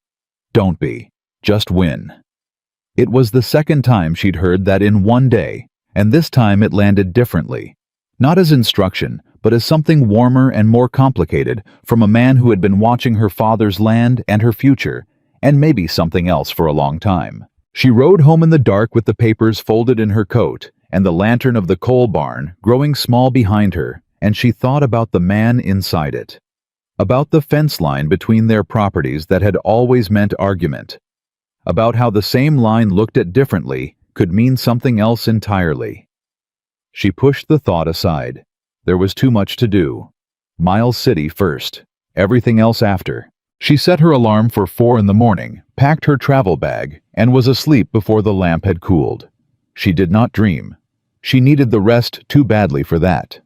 Don't be. Just win. It was the second time she'd heard that in one day, and this time it landed differently. Not as instruction, but as something warmer and more complicated from a man who had been watching her father's land and her future, and maybe something else for a long time. She rode home in the dark with the papers folded in her coat and the lantern of the coal barn growing small behind her, and she thought about the man inside it. about the fence line between their properties that had always meant argument, about how the same line looked at differently could mean something else entirely. She pushed the thought aside. There was too much to do. Miles City first, everything else after. She set her alarm for 4 in the morning, packed her travel bag, and was asleep before the lamp had cooled. She did not dream. She needed the rest too badly for that.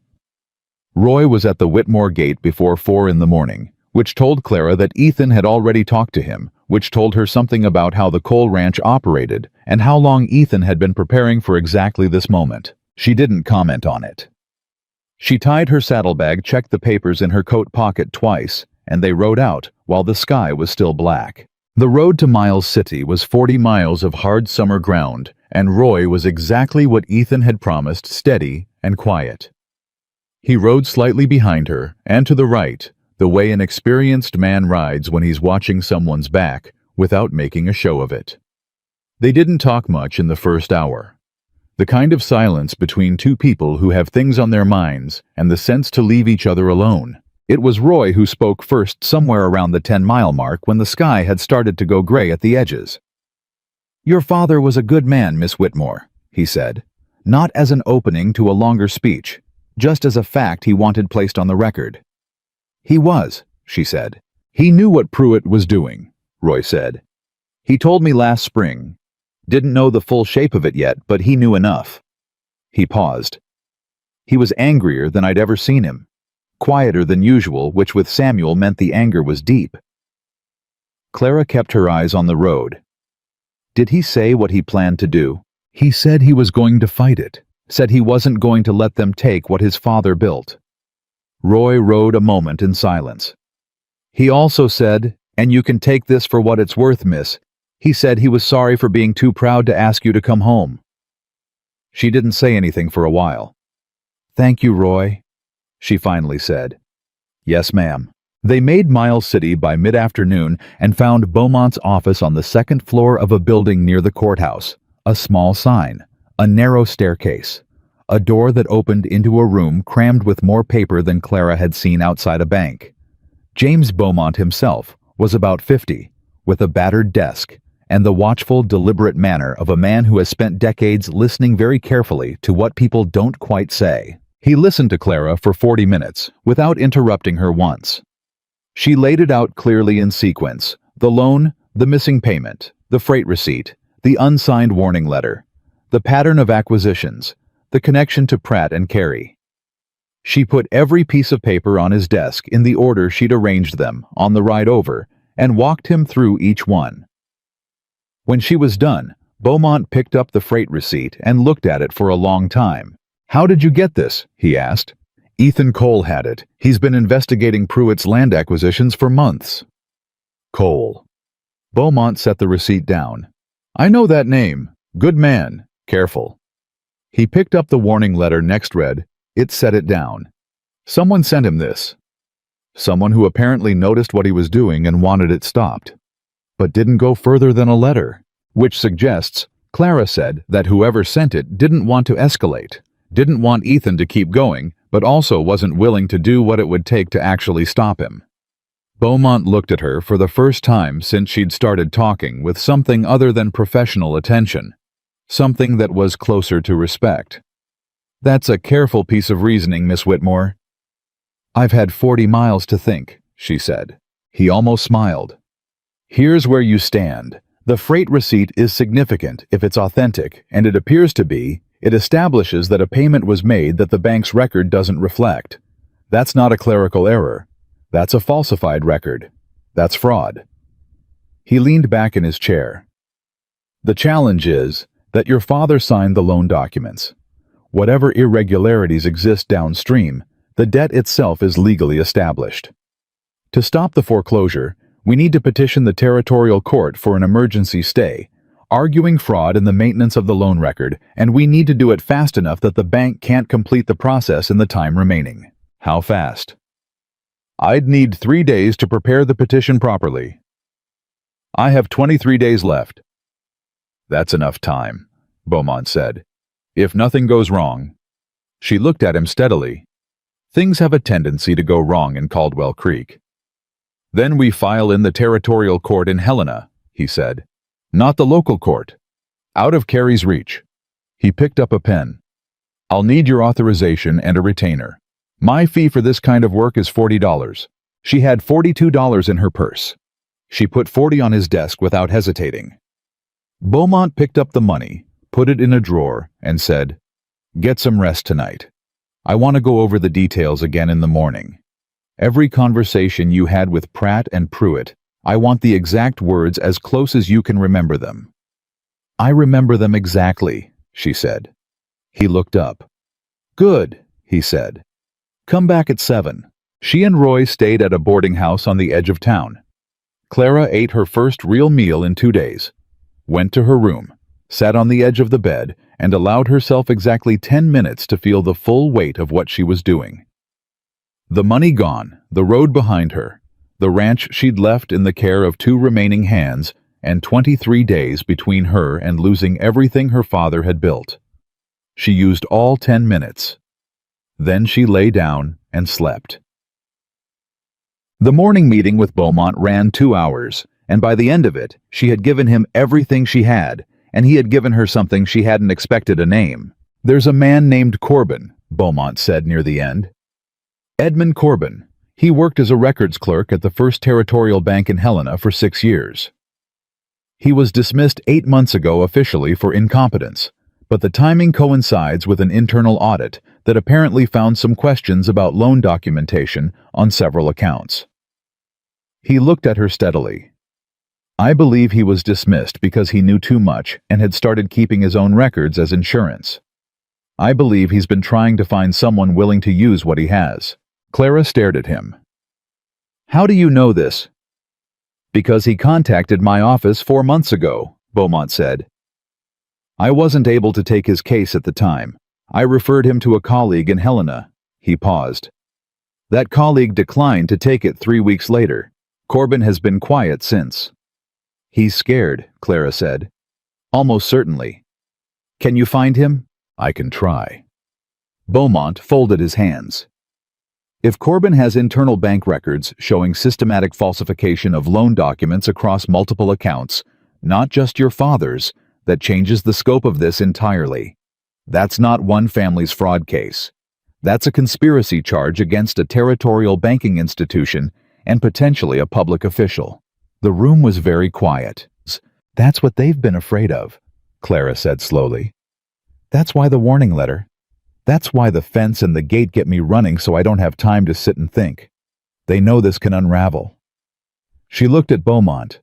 Roy was at the Whitmore gate before 4 in the morning, which told Clara that Ethan had already talked to him, which told her something about how the coal ranch operated and how long Ethan had been preparing for exactly this moment. She didn't comment on it. She tied her saddlebag, checked the papers in her coat pocket twice, and they rode out while the sky was still black. The road to Miles City was 40 miles of hard summer ground, and Roy was exactly what Ethan had promised, steady and quiet. He rode slightly behind her, and to the right, the way an experienced man rides when he's watching someone's back, without making a show of it. They didn't talk much in the first hour. The kind of silence between two people who have things on their minds and the sense to leave each other alone. It was Roy who spoke first somewhere around the 10-mile mark when the sky had started to go gray at the edges. "Your father was a good man, Miss Whitmore," he said, not as an opening to a longer speech, just as a fact he wanted placed on the record. "He was," she said. "He knew what Pruitt was doing," Roy said. "He told me last spring. Didn't know the full shape of it yet, but he knew enough." He paused. He was angrier than I'd ever seen him. Quieter than usual, which with Samuel meant the anger was deep. Clara kept her eyes on the road. "Did he say what he planned to do?" "He said he was going to fight it. Said he wasn't going to let them take what his father built." Roy rode a moment in silence. "He also said, and you can take this for what it's worth, miss, he said he was sorry for being too proud to ask you to come home." She didn't say anything for a while. "Thank you, Roy," she finally said. "Yes, ma'am." They made Miles City by mid-afternoon and found Beaumont's office on the second floor of a building near the courthouse. A small sign, a narrow staircase, a door that opened into a room crammed with more paper than Clara had seen outside a bank. James Beaumont himself was about 50, with a battered desk and the watchful, deliberate manner of a man who has spent decades listening very carefully to what people don't quite say. He listened to Clara for 40 minutes, without interrupting her once. She laid it out clearly in sequence: the loan, the missing payment, the freight receipt, the unsigned warning letter, the pattern of acquisitions, the connection to Pratt and Carey. She put every piece of paper on his desk in the order she'd arranged them on the ride over, and walked him through each one. When she was done, Beaumont picked up the freight receipt and looked at it for a long time. "How did you get this?" he asked. "Ethan Cole had it. He's been investigating Pruitt's land acquisitions for months." Cole. Beaumont set the receipt down. "I know that name. Good man. Careful." He picked up the warning letter next read. It set it down. Someone sent him this. Someone who apparently noticed what he was doing and wanted it stopped. But didn't go further than a letter, which suggests, Clara said, that whoever sent it didn't want to escalate, didn't want Ethan to keep going, but also wasn't willing to do what it would take to actually stop him. Beaumont looked at her for the first time since she'd started talking with something other than professional attention, something that was closer to respect. "That's a careful piece of reasoning, Miss Whitmore." "I've had 40 miles to think," she said. He almost smiled. "Here's where you stand. The freight receipt is significant if it's authentic, and it appears to be. It establishes that a payment was made that the bank's record doesn't reflect. That's not a clerical error. That's a falsified record. That's fraud." He leaned back in his chair. "The challenge is that your father signed the loan documents. Whatever irregularities exist downstream, the debt itself is legally established. To stop the foreclosure, we need to petition the territorial court for an emergency stay, arguing fraud in the maintenance of the loan record, and we need to do it fast enough that the bank can't complete the process in the time remaining." "How fast?" "I'd need 3 days to prepare the petition properly." "I have 23 days left." "That's enough time," Beaumont said. "If nothing goes wrong." She looked at him steadily. "Things have a tendency to go wrong in Caldwell Creek. Then we file in the territorial court in Helena, he said. Not the local court. Out of Carrie's reach. He picked up a pen. I'll need your authorization and a retainer. My fee for this kind of work is $40. She had $42 in her purse. She put $40 on his desk without hesitating. Beaumont picked up the money, put it in a drawer, and said, "Get some rest tonight. I want to go over the details again in the morning. Every conversation you had with Pratt and Pruitt, I want the exact words as close as you can remember them." "I remember them exactly," she said. He looked up. "Good," he said. "Come back at 7. She and Roy stayed at a boarding house on the edge of town. Clara ate her first real meal in 2 days, went to her room, sat on the edge of the bed, and allowed herself exactly 10 minutes to feel the full weight of what she was doing. The money gone, the road behind her, the ranch she'd left in the care of 2 remaining hands, and 23 days between her and losing everything her father had built. She used all 10 minutes. Then she lay down and slept. The morning meeting with Beaumont ran 2 hours, and by the end of it, she had given him everything she had, and he had given her something she hadn't expected, a name. "There's a man named Corbin," Beaumont said near the end. "Edmund Corbin. He worked as a records clerk at the First Territorial Bank in Helena for 6 years. He was dismissed 8 months ago officially for incompetence, but the timing coincides with an internal audit that apparently found some questions about loan documentation on several accounts." He looked at her steadily. "I believe he was dismissed because he knew too much and had started keeping his own records as insurance. I believe he's been trying to find someone willing to use what he has." Clara stared at him. "How do you know this?" "Because he contacted my office 4 months ago," Beaumont said. "I wasn't able to take his case at the time. I referred him to a colleague in Helena." He paused. "That colleague declined to take it 3 weeks later. Corbin has been quiet since." "He's scared," Clara said. "Almost certainly." "Can you find him?" "I can try." Beaumont folded his hands. "If Corbin has internal bank records showing systematic falsification of loan documents across multiple accounts, not just your father's, that changes the scope of this entirely. That's not one family's fraud case. That's a conspiracy charge against a territorial banking institution and potentially a public official." The room was very quiet. "That's what they've been afraid of," Clara said slowly. "That's why the warning letter. That's why the fence and the gate get me running so I don't have time to sit and think. They know this can unravel." She looked at Beaumont.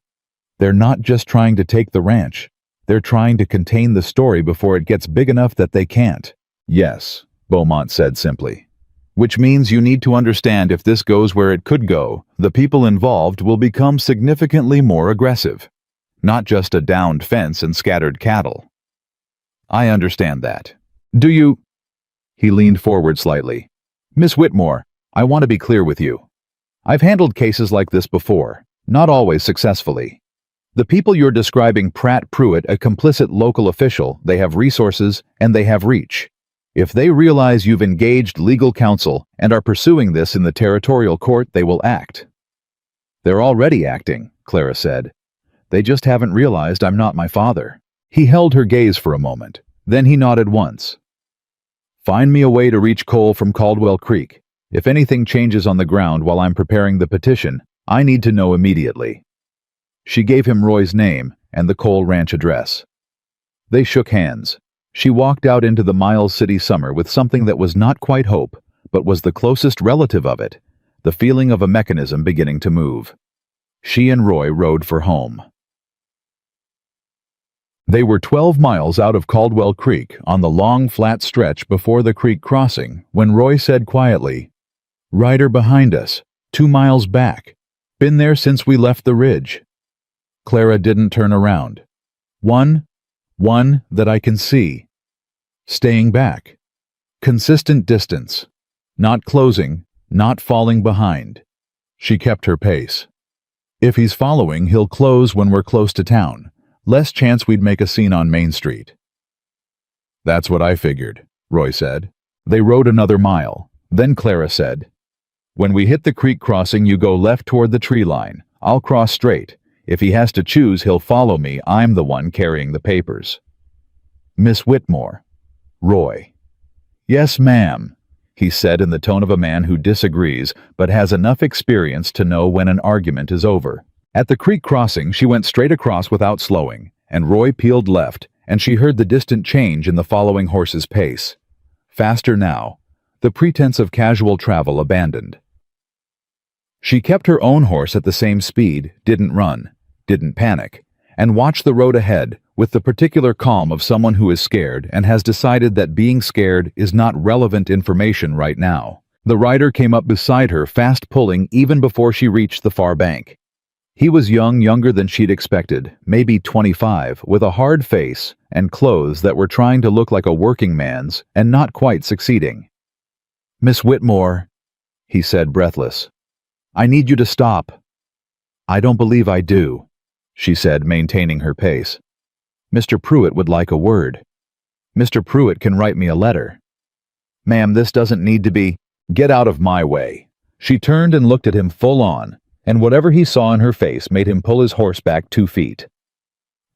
"They're not just trying to take the ranch. They're trying to contain the story before it gets big enough that they can't." "Yes," Beaumont said simply. "Which means you need to understand if this goes where it could go, the people involved will become significantly more aggressive. Not just a downed fence and scattered cattle." "I understand that. Do you—" He leaned forward slightly. "Miss Whitmore, I want to be clear with you. I've handled cases like this before, not always successfully. The people you're describing, Pratt Pruitt, a complicit local official, they have resources and they have reach. If they realize you've engaged legal counsel and are pursuing this in the territorial court, they will act." "They're already acting," Clara said. "They just haven't realized I'm not my father." He held her gaze for a moment. Then he nodded once. "Find me a way to reach Cole from Caldwell Creek. If anything changes on the ground while I'm preparing the petition, I need to know immediately." She gave him Roy's name and the Cole Ranch address. They shook hands. She walked out into the Miles City summer with something that was not quite hope, but was the closest relative of it, the feeling of a mechanism beginning to move. She and Roy rode for home. They were 12 miles out of Caldwell Creek on the long, flat stretch before the creek crossing when Roy said quietly, "Rider behind us, 2 miles back. Been there since we left the ridge." Clara didn't turn around. One that I can see. Staying back. Consistent distance. Not closing, not falling behind." She kept her pace. "If he's following, he'll close when we're close to town. Less chance we'd make a scene on Main Street." "That's what I figured," Roy said. They rode another mile. Then Clara said, When we hit the creek crossing, you go left toward the tree line. I'll cross straight. If he has to choose, he'll follow me. I'm the one carrying the papers." "Miss Whitmore." "Roy." "Yes, ma'am," he said in the tone of a man who disagrees but has enough experience to know when an argument is over. At the creek crossing, she went straight across without slowing, and Roy peeled left, and she heard the distant change in the following horse's pace. Faster now, the pretense of casual travel abandoned. She kept her own horse at the same speed, didn't run, didn't panic, and watched the road ahead with the particular calm of someone who is scared and has decided that being scared is not relevant information right now. The rider came up beside her, fast pulling even before she reached the far bank. He was younger than she'd expected, maybe 25, with a hard face and clothes that were trying to look like a working man's and not quite succeeding. "Miss Whitmore," he said, breathless, "I need you to stop." "I don't believe I do," she said, maintaining her pace. "Mr. Pruitt would like a word. Mr. Pruitt can write me a letter." "Ma'am, this doesn't need to be—" "Get out of my way." She turned and looked at him full on, and whatever he saw in her face made him pull his horse back 2 feet.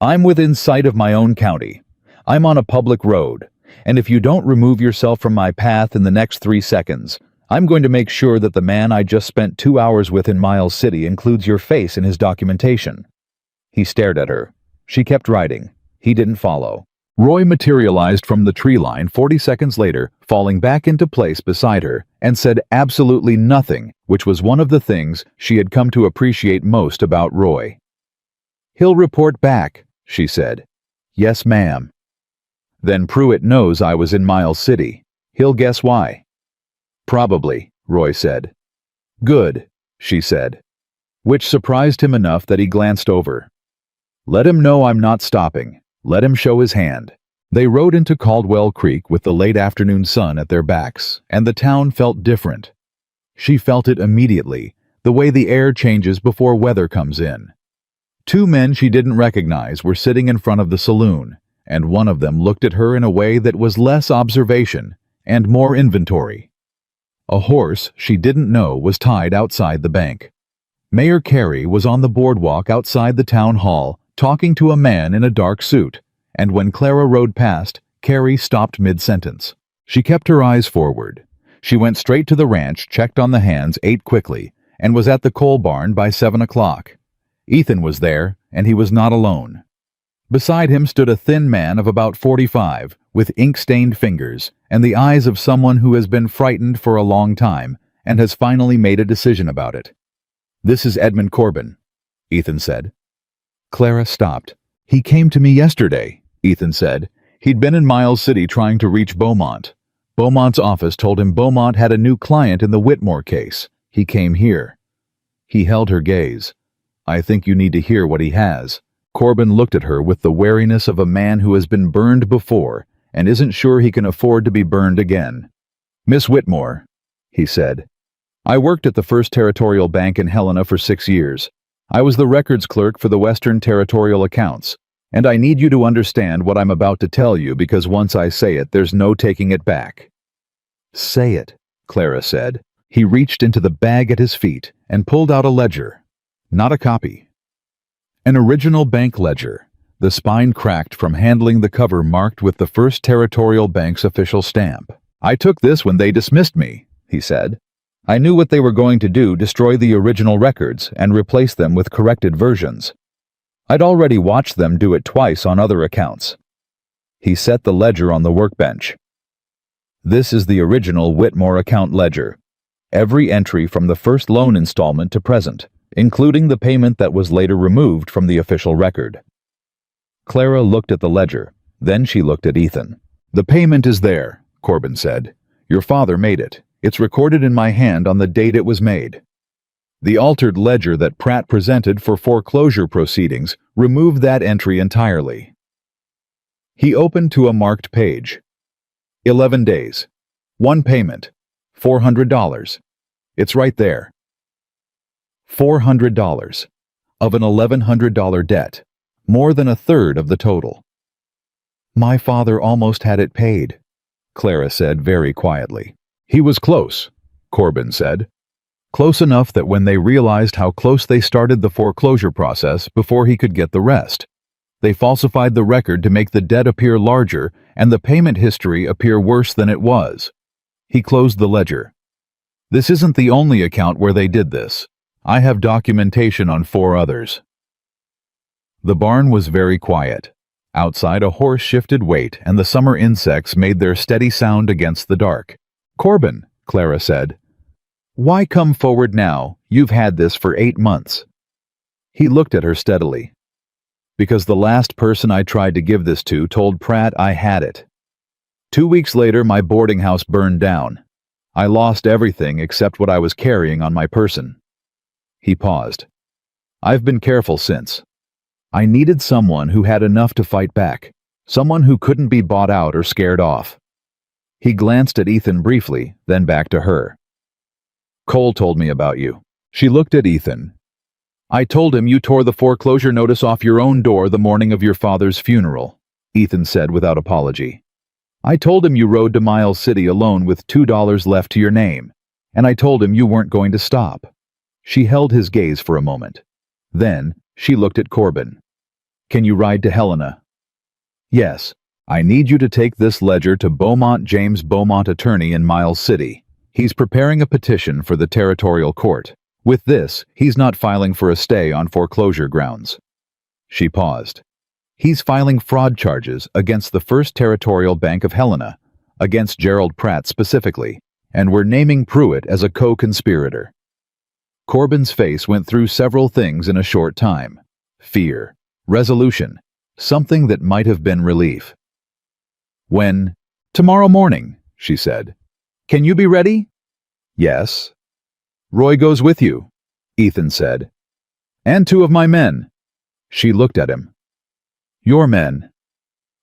"I'm within sight of my own county. I'm on a public road, and if you don't remove yourself from my path in the next 3 seconds, I'm going to make sure that the man I just spent 2 hours with in Miles City includes your face in his documentation." He stared at her. She kept riding. He didn't follow. Roy materialized from the tree line 40 seconds later, falling back into place beside her, and said absolutely nothing, which was one of the things she had come to appreciate most about Roy. "He'll report back," she said. "Yes, ma'am." "Then Pruitt knows I was in Miles City. He'll guess why." "Probably," Roy said. "Good," she said, which surprised him enough that he glanced over. "Let him know I'm not stopping. Let him show his hand." They rode into Caldwell Creek with the late afternoon sun at their backs, and the town felt different. She felt it immediately, the way the air changes before weather comes in. 2 men she didn't recognize were sitting in front of the saloon, and one of them looked at her in a way that was less observation and more inventory. A horse she didn't know was tied outside the bank. Mayor Carey was on the boardwalk outside the town hall, talking to a man in a dark suit, and when Clara rode past, Carey stopped mid-sentence. She kept her eyes forward. She went straight to the ranch, checked on the hands, ate quickly, and was at the coal barn by 7 o'clock. Ethan was there, and he was not alone. Beside him stood a thin man of about 45, with ink-stained fingers, and the eyes of someone who has been frightened for a long time, and has finally made a decision about it. "This is Edmund Corbin," Ethan said. Clara stopped. "He came to me yesterday," Ethan said. "He'd been in Miles City trying to reach Beaumont. Beaumont's office told him Beaumont had a new client in the Whitmore case. He came here." He held her gaze. "I think you need to hear what he has." Corbin looked at her with the wariness of a man who has been burned before and isn't sure he can afford to be burned again. "Miss Whitmore," he said, "I worked at the First Territorial Bank in Helena for 6 years. I was the records clerk for the Western Territorial Accounts, and I need you to understand what I'm about to tell you because once I say it, there's no taking it back." "Say it," Clara said. He reached into the bag at his feet and pulled out a ledger. Not a copy. An original bank ledger, the spine cracked from handling the cover marked with the First Territorial Bank's official stamp. "I took this when they dismissed me," he said. "I knew what they were going to do, destroy the original records and replace them with corrected versions. I'd already watched them do it twice on other accounts." He set the ledger on the workbench. "This is the original Whitmore account ledger. Every entry from the first loan installment to present, including the payment that was later removed from the official record." Clara looked at the ledger. Then she looked at Ethan. "The payment is there," Corbin said. "Your father made it. It's recorded in my hand on the date it was made." The altered ledger that Pratt presented for foreclosure proceedings removed that entry entirely. He opened to a marked page. 11 days. 1 payment. $400. It's right there. $400. Of an $1,100 debt. More than a third of the total. "My father almost had it paid," Clara said very quietly. "He was close," Corbin said. Close enough that when they realized how close they started the foreclosure process before he could get the rest. They falsified the record to make the debt appear larger and the payment history appear worse than it was. He closed the ledger. This isn't the only account where they did this. I have documentation on 4 others. The barn was very quiet. Outside, a horse shifted weight and the summer insects made their steady sound against the dark. "Corbin," Clara said. "Why come forward now? You've had this for 8 months." He looked at her steadily. "Because the last person I tried to give this to told Pratt I had it. 2 weeks later, my boarding house burned down. I lost everything except what I was carrying on my person." He paused. "I've been careful since. I needed someone who had enough to fight back, someone who couldn't be bought out or scared off." He glanced at Ethan briefly, then back to her. "Cole told me about you." She looked at Ethan. "I told him you tore the foreclosure notice off your own door the morning of your father's funeral," Ethan said without apology. "I told him you rode to Miles City alone with $2 left to your name, and I told him you weren't going to stop." She held his gaze for a moment. Then, she looked at Corbin. "Can you ride to Helena?" "Yes. I need you to take this ledger to Beaumont James Beaumont, attorney in Miles City. He's preparing a petition for the territorial court. With this, he's not filing for a stay on foreclosure grounds." She paused. "He's filing fraud charges against the First Territorial Bank of Helena, against Gerald Pratt specifically, and we're naming Pruitt as a co-conspirator." Corbin's face went through several things in a short time. Fear, resolution, something that might have been relief. "When?" "Tomorrow morning," she said. "Can you be ready?" "Yes." "Roy goes with you," Ethan said. "And 2 of my men." She looked at him. "Your men."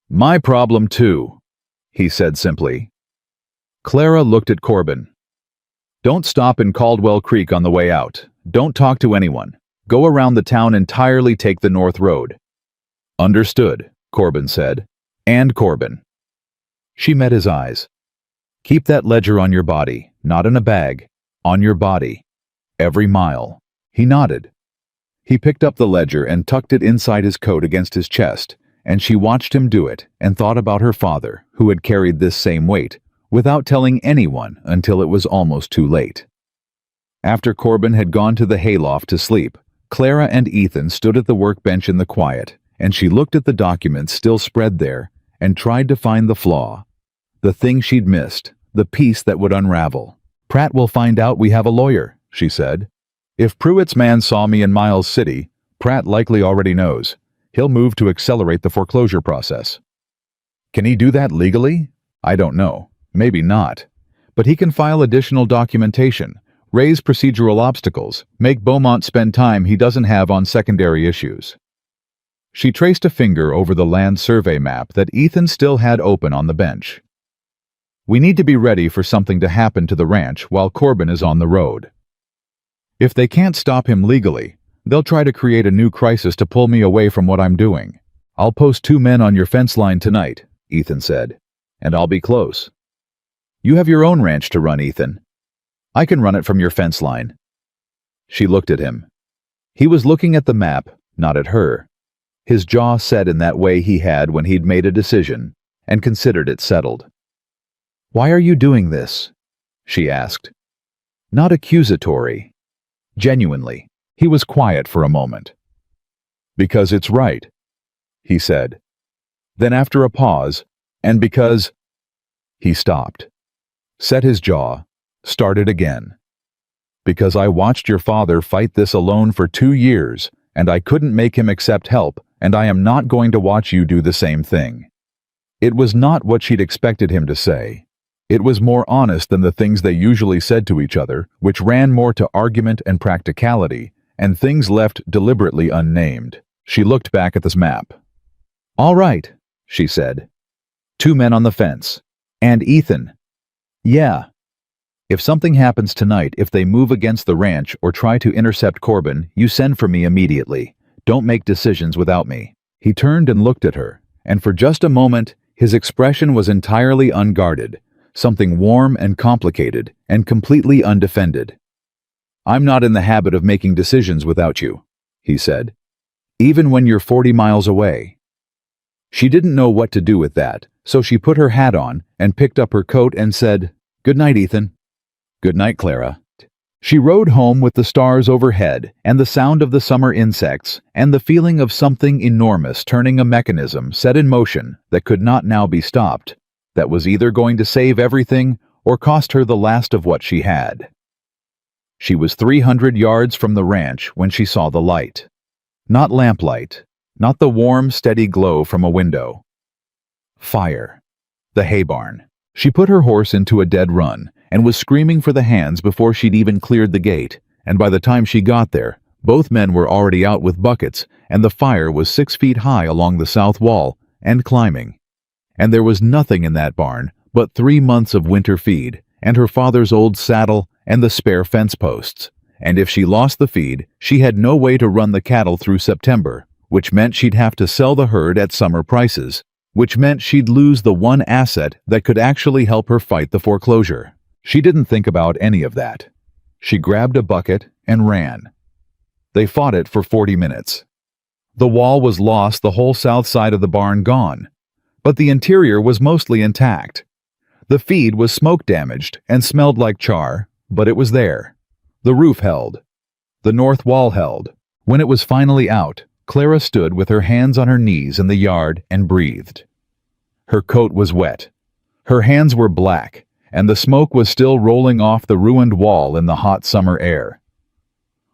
"My problem too," he said simply. Clara looked at Corbin. "Don't stop in Caldwell Creek on the way out. Don't talk to anyone. Go around the town entirely, take the North Road." "Understood," Corbin said. "And Corbin." She met his eyes. "Keep that ledger on your body, not in a bag, on your body. Every mile." He nodded. He picked up the ledger and tucked it inside his coat against his chest, and she watched him do it and thought about her father, who had carried this same weight, without telling anyone until it was almost too late. After Corbin had gone to the hayloft to sleep, Clara and Ethan stood at the workbench in the quiet, and she looked at the documents still spread there and tried to find the flaw. The thing she'd missed, the piece that would unravel. "Pratt will find out we have a lawyer," she said. "If Pruitt's man saw me in Miles City, Pratt likely already knows. He'll move to accelerate the foreclosure process." "Can he do that legally?" "I don't know. Maybe not. But he can file additional documentation, raise procedural obstacles, make Beaumont spend time he doesn't have on secondary issues." She traced a finger over the land survey map that Ethan still had open on the bench. "We need to be ready for something to happen to the ranch while Corbin is on the road. If they can't stop him legally, they'll try to create a new crisis to pull me away from what I'm doing. I'll post 2 men on your fence line tonight," Ethan said, "and I'll be close." "You have your own ranch to run, Ethan." "I can run it from your fence line." She looked at him. He was looking at the map, not at her. His jaw set in that way he had when he'd made a decision and considered it settled. "Why are you doing this?" she asked. Not accusatory. Genuinely. He was quiet for a moment. "Because it's right," he said. Then after a pause, "and because—" He stopped, set his jaw, started again. "Because I watched your father fight this alone for 2 years, and I couldn't make him accept help, and I am not going to watch you do the same thing." It was not what she'd expected him to say. It was more honest than the things they usually said to each other, which ran more to argument and practicality, and things left deliberately unnamed. She looked back at this map. "All right," she said. 2 men on the fence. And Ethan. "Yeah. If something happens tonight, if they move against the ranch or try to intercept Corbin, you send for me immediately. Don't make decisions without me." He turned and looked at her, and for just a moment, his expression was entirely unguarded, something warm and complicated and completely undefended. "I'm not in the habit of making decisions without you," he said. "Even when you're 40 miles away." She didn't know what to do with that, so she put her hat on and picked up her coat and said, "Good night, Ethan." "Good night, Clara." She rode home with the stars overhead and the sound of the summer insects and the feeling of something enormous turning a mechanism set in motion that could not now be stopped, that was either going to save everything or cost her the last of what she had. She was 300 yards from the ranch when she saw the light. Not lamplight, not the warm, steady glow from a window. Fire. The hay barn. She put her horse into a dead run and was screaming for the hands before she'd even cleared the gate, and by the time she got there, both men were already out with buckets, and the fire was 6 feet high along the south wall, and climbing. And there was nothing in that barn but 3 months of winter feed, and her father's old saddle, and the spare fence posts. And if she lost the feed, she had no way to run the cattle through September, which meant she'd have to sell the herd at summer prices, which meant she'd lose the one asset that could actually help her fight the foreclosure. She didn't think about any of that. She grabbed a bucket and ran. They fought it for 40 minutes. The wall was lost, the whole south side of the barn gone, but the interior was mostly intact. The feed was smoke damaged and smelled like char, but it was there. The roof held. The north wall held. When it was finally out, Clara stood with her hands on her knees in the yard and breathed. Her coat was wet. Her hands were black, and the smoke was still rolling off the ruined wall in the hot summer air.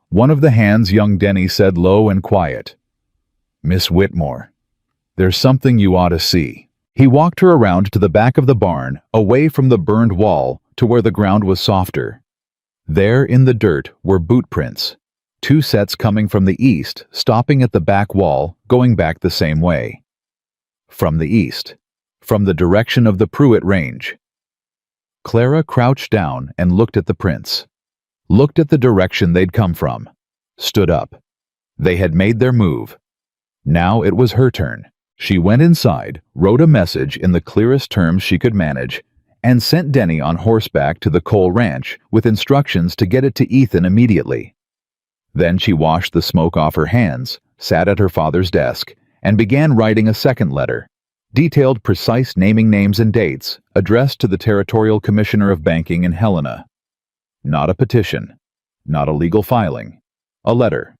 One of the hands young Denny said low and quiet, "Miss Whitmore, there's something you ought to see." He walked her around to the back of the barn, away from the burned wall to where the ground was softer. There in the dirt were boot prints, 2 sets coming from the east, stopping at the back wall, going back the same way. From the east, from the direction of the Pruitt Range. Clara crouched down and looked at the prints, looked at the direction they'd come from, stood up. They had made their move. Now it was her turn. She went inside, wrote a message in the clearest terms she could manage, and sent Denny on horseback to the Cole Ranch with instructions to get it to Ethan immediately. Then she washed the smoke off her hands, sat at her father's desk, and began writing a second letter. Detailed precise naming names and dates, addressed to the Territorial Commissioner of Banking in Helena. Not a petition, not a legal filing. A letter.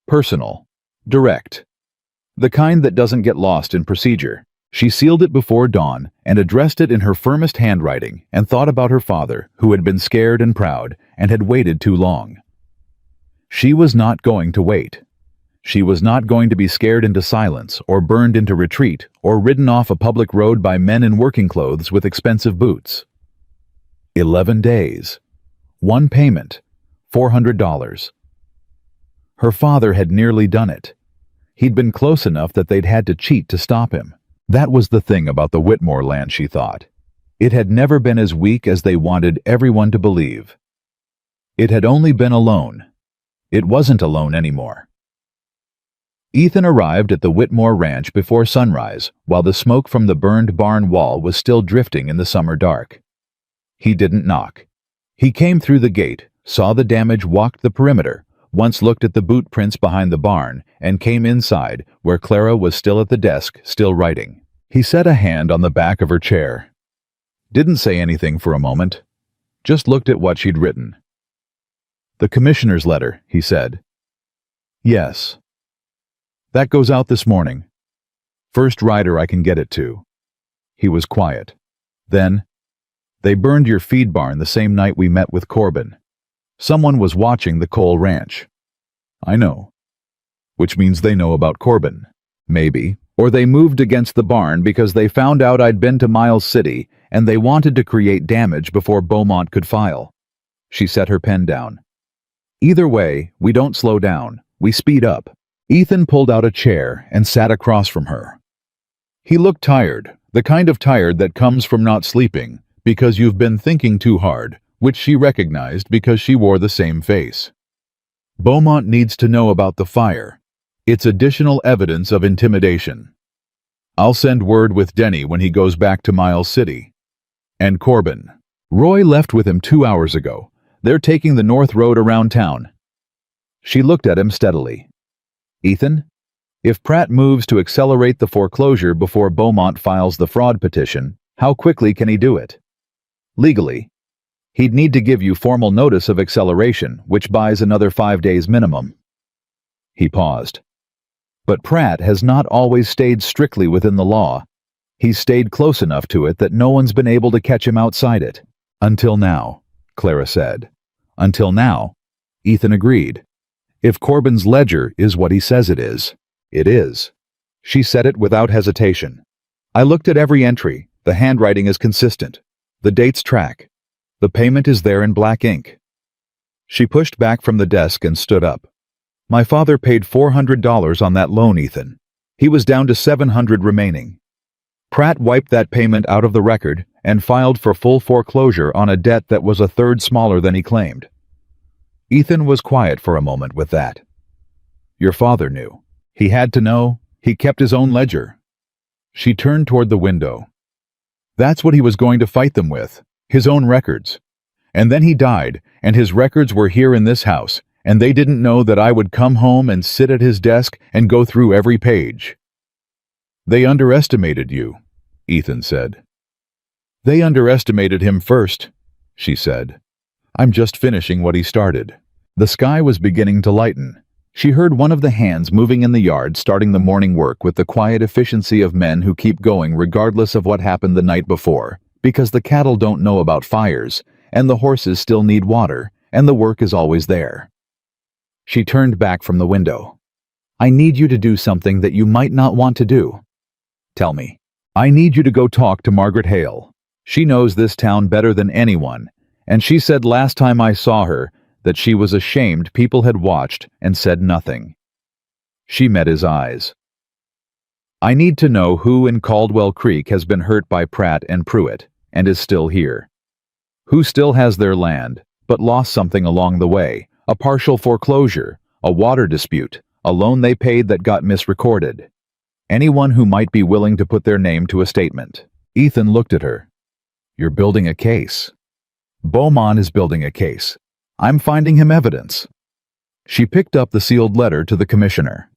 Personal. Direct. The kind that doesn't get lost in procedure. She sealed it before dawn and addressed it in her firmest handwriting and thought about her father, who had been scared and proud and had waited too long. She was not going to wait. She was not going to be scared into silence or burned into retreat or ridden off a public road by men in working clothes with expensive boots. 11 days. 1 payment. $400. Her father had nearly done it. He'd been close enough that they'd had to cheat to stop him. That was the thing about the Whitmore land, she thought. It had never been as weak as they wanted everyone to believe. It had only been alone. It wasn't alone anymore. Ethan arrived at the Whitmore Ranch before sunrise, while the smoke from the burned barn wall was still drifting in the summer dark. He didn't knock. He came through the gate, saw the damage, walked the perimeter, once looked at the boot prints behind the barn, and came inside, where Clara was still at the desk, still writing. He set a hand on the back of her chair. Didn't say anything for a moment. Just looked at what she'd written. "The commissioner's letter," he said. "Yes. That goes out this morning. First rider I can get it to." He was quiet. Then, "They burned your feed barn the same night we met with Corbin. Someone was watching the Cole Ranch." "I know." "Which means they know about Corbin. Maybe. Or they moved against the barn because they found out I'd been to Miles City and they wanted to create damage before Beaumont could file." She set her pen down. "Either way, we don't slow down. We speed up." Ethan pulled out a chair and sat across from her. He looked tired, the kind of tired that comes from not sleeping, because you've been thinking too hard, which she recognized because she wore the same face. "Beaumont needs to know about the fire. It's additional evidence of intimidation. I'll send word with Denny when he goes back to Miles City. And Corbin. Roy left with him 2 hours ago. They're taking the north road around town. She looked at him steadily. Ethan, if Pratt moves to accelerate the foreclosure before Beaumont files the fraud petition, how quickly can he do it? Legally, he'd need to give you formal notice of acceleration, which buys another 5 days minimum. He paused. But Pratt has not always stayed strictly within the law. He's stayed close enough to it that no one's been able to catch him outside it. Until now, Clara said. Until now, Ethan agreed. If Corbin's ledger is what he says it is, it is. She said it without hesitation. I looked at every entry. The handwriting is consistent. The dates track. The payment is there in black ink. She pushed back from the desk and stood up. My father paid $400 on that loan, Ethan. He was down to $700 remaining. Pratt wiped that payment out of the record and filed for full foreclosure on a debt that was a third smaller than he claimed. Ethan was quiet for a moment with that. Your father knew. He had to know. He kept his own ledger. She turned toward the window. That's what he was going to fight them with, his own records. And then he died, and his records were here in this house, and they didn't know that I would come home and sit at his desk and go through every page. They underestimated you, Ethan said. They underestimated him first, she said. I'm just finishing what he started. The sky was beginning to lighten. She heard one of the hands moving in the yard starting the morning work with the quiet efficiency of men who keep going regardless of what happened the night before, because the cattle don't know about fires, and the horses still need water, and the work is always there. She turned back from the window. I need you to do something that you might not want to do. Tell me. I need you to go talk to Margaret Hale. She knows this town better than anyone, and she said last time I saw her that she was ashamed people had watched and said nothing. She met his eyes. I need to know who in Caldwell Creek has been hurt by Pratt and Pruitt and is still here. Who still has their land, but lost something along the way, a partial foreclosure, a water dispute, a loan they paid that got misrecorded. Anyone who might be willing to put their name to a statement. Ethan looked at her. You're building a case. Beaumont is building a case. I'm finding him evidence. She picked up the sealed letter to the commissioner.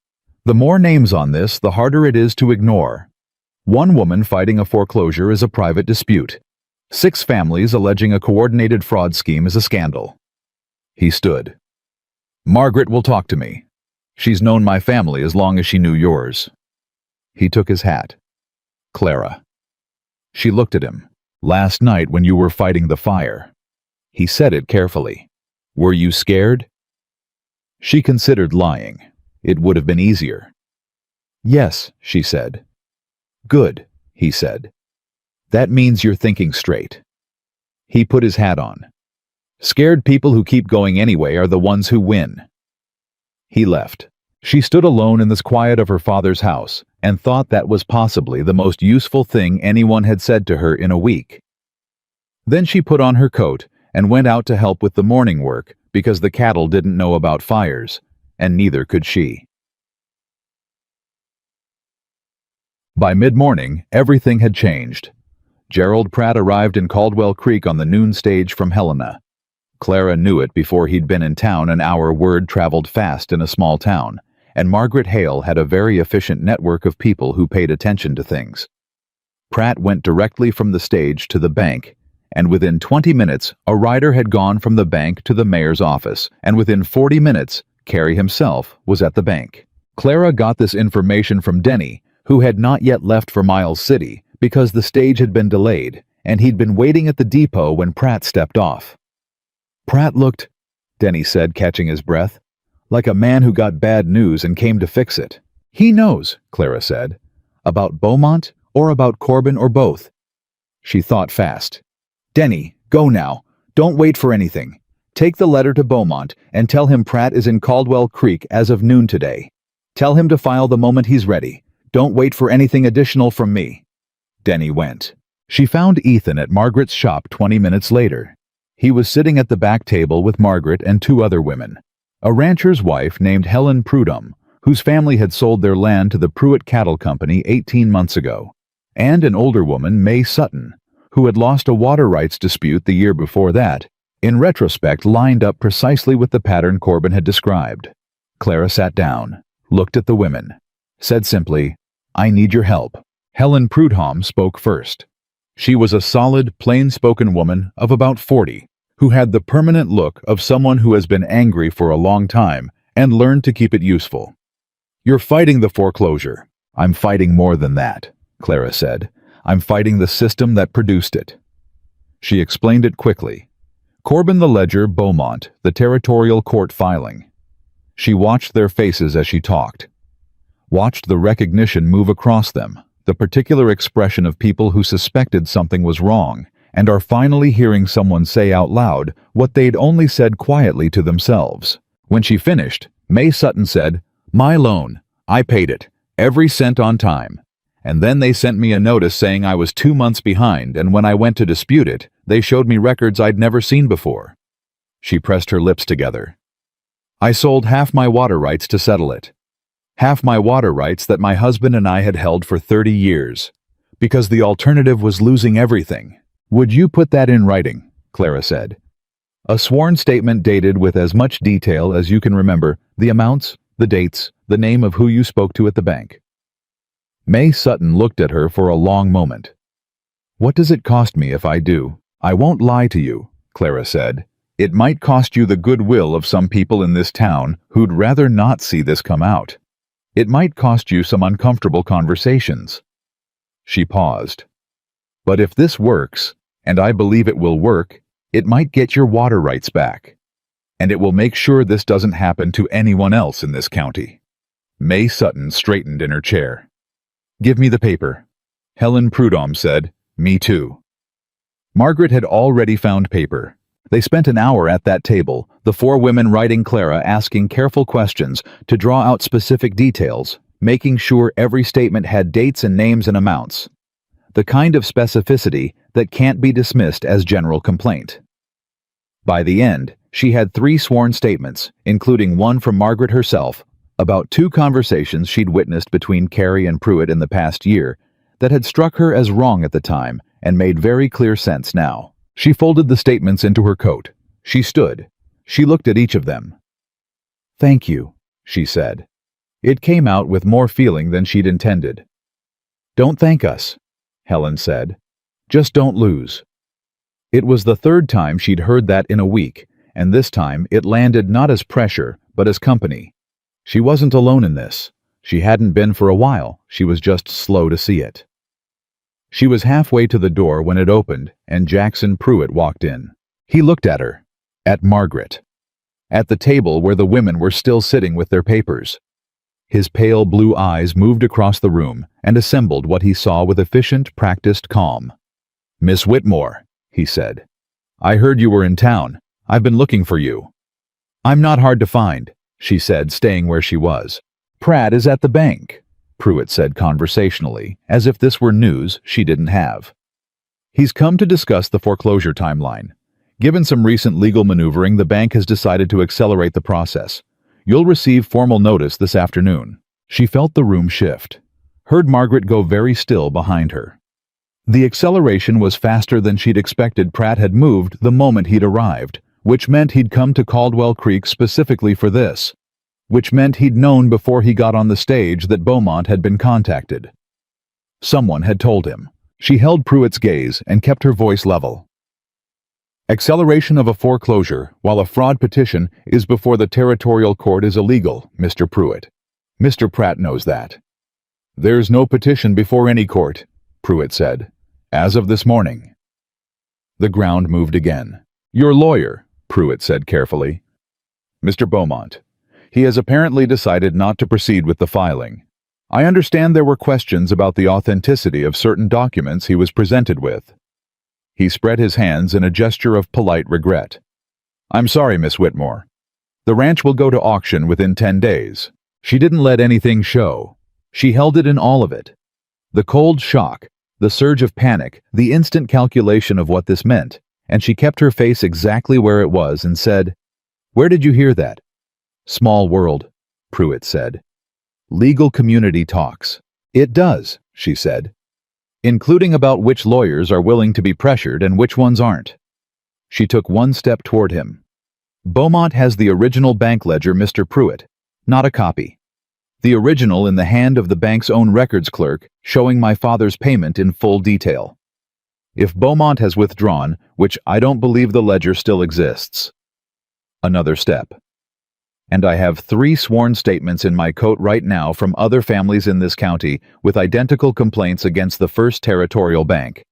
The more names on this, the harder it is to ignore. One woman fighting a foreclosure is a private dispute. 6 families alleging a coordinated fraud scheme is a scandal. He stood. Margaret will talk to me. She's known my family as long as she knew yours. He took his hat. Clara. She looked at him. Last night when you were fighting the fire. He said it carefully. Were you scared? She considered lying. It would have been easier. Yes, she said. Good, he said. That means you're thinking straight. He put his hat on. Scared people who keep going anyway are the ones who win. He left. She stood alone in the quiet of her father's house and thought that was possibly the most useful thing anyone had said to her in a week. Then she put on her coat and went out to help with the morning work because the cattle didn't know about fires, and neither could she. By mid-morning, everything had changed. Gerald Pratt arrived in Caldwell Creek on the noon stage from Helena. Clara knew it before he'd been in town an hour. Word traveled fast in a small town, and Margaret Hale had a very efficient network of people who paid attention to things. Pratt went directly from the stage to the bank, and within 20 minutes, a rider had gone from the bank to the mayor's office, and within 40 minutes, Carey himself was at the bank. Clara got this information from Denny, who had not yet left for Miles City because the stage had been delayed, and he'd been waiting at the depot when Pratt stepped off. Pratt looked, Denny said, catching his breath, like a man who got bad news and came to fix it. He knows, Clara said. About Beaumont or about Corbin or both? She thought fast. Denny, go now. Don't wait for anything. Take the letter to Beaumont and tell him Pratt is in Caldwell Creek as of noon today. Tell him to file the moment he's ready. Don't wait for anything additional from me. Denny went. She found Ethan at Margaret's shop 20 minutes later. He was sitting at the back table with Margaret and 2 other women. A rancher's wife named Helen Prudhomme, whose family had sold their land to the Pruitt Cattle Company 18 months ago, and an older woman, May Sutton, who had lost a water rights dispute the year before that in retrospect lined up precisely with the pattern Corbin had described. Clara sat down, looked at the women, said simply, "I need your help." Helen Prudhomme spoke first. She was a solid, plain-spoken woman of about 40, who had the permanent look of someone who has been angry for a long time and learned to keep it useful. "You're fighting the foreclosure." "I'm fighting more than that," Clara said. "I'm fighting the system that produced it." She explained it quickly. Corbin, the ledger, Beaumont, the territorial court filing. She watched their faces as she talked. Watched the recognition move across them, the particular expression of people who suspected something was wrong and are finally hearing someone say out loud what they'd only said quietly to themselves. When she finished, May Sutton said, "My loan. I paid it. Every cent on time. And then they sent me a notice saying I was 2 months behind, and when I went to dispute it, they showed me records I'd never seen before." She pressed her lips together. "I sold half my water rights to settle it. Half my water rights that my husband and I had held for 30 years. Because the alternative was losing everything." "Would you put that in writing?" Clara said. "A sworn statement dated with as much detail as you can remember, the amounts, the dates, the name of who you spoke to at the bank." May Sutton looked at her for a long moment. "What does it cost me if I do?" "I won't lie to you," Clara said. "It might cost you the goodwill of some people in this town who'd rather not see this come out. It might cost you some uncomfortable conversations." She paused. "But if this works, and I believe it will work, it might get your water rights back. And it will make sure this doesn't happen to anyone else in this county." May Sutton straightened in her chair. "Give me the paper." Helen Prudhomme said, "Me too." Margaret had already found paper. They spent an hour at that table, the 4 women writing, Clara asking careful questions to draw out specific details, making sure every statement had dates and names and amounts. The kind of specificity that can't be dismissed as general complaint. By the end, she had 3 sworn statements, including one from Margaret herself, about 2 conversations she'd witnessed between Carrie and Pruitt in the past year that had struck her as wrong at the time and made very clear sense now. She folded the statements into her coat. She stood. She looked at each of them. "Thank you," she said. It came out with more feeling than she'd intended. "Don't thank us," Helen said. "Just don't lose." It was the 3rd time she'd heard that in a week, and this time it landed not as pressure, but as company. She wasn't alone in this. She hadn't been for a while. She was just slow to see it. She was halfway to the door when it opened, and Jackson Pruitt walked in. He looked at her. At Margaret. At the table where the women were still sitting with their papers. His pale blue eyes moved across the room and assembled what he saw with efficient, practiced calm. "Miss Whitmore," he said. "I heard you were in town. I've been looking for you." "I'm not hard to find," she said, staying where she was. "Pratt is at the bank," Pruitt said conversationally, as if this were news she didn't have. "He's come to discuss the foreclosure timeline. Given some recent legal maneuvering, the bank has decided to accelerate the process. You'll receive formal notice this afternoon." She felt the room shift, heard Margaret go very still behind her. The acceleration was faster than she'd expected. Pratt had moved the moment he'd arrived, which meant he'd come to Caldwell Creek specifically for this. Which meant he'd known before he got on the stage that Beaumont had been contacted. Someone had told him. She held Pruitt's gaze and kept her voice level. "Acceleration of a foreclosure, while a fraud petition is before the territorial court, is illegal, Mr. Pruitt. Mr. Pratt knows that." "There's no petition before any court," Pruitt said, "as of this morning." The ground moved again. "Your lawyer," Pruitt said carefully. "Mr. Beaumont. He has apparently decided not to proceed with the filing. I understand there were questions about the authenticity of certain documents he was presented with." He spread his hands in a gesture of polite regret. "I'm sorry, Miss Whitmore. The ranch will go to auction within 10 days. She didn't let anything show. She held it in all of it. The cold shock, the surge of panic, the instant calculation of what this meant, and she kept her face exactly where it was and said, 'Where did you hear that?' 'Small world,' Pruitt said. 'Legal community talks.' 'It does,' she said. 'Including about which lawyers are willing to be pressured and which ones aren't.' She took one step toward him. "Beaumont has the original bank ledger, Mr. Pruitt, not a copy. The original in the hand of the bank's own records clerk, showing my father's payment in full detail. If Beaumont has withdrawn, which I don't believe the ledger still exists." Another step. "And I have 3 sworn statements in my coat right now from other families in this county with identical complaints against the First Territorial Bank.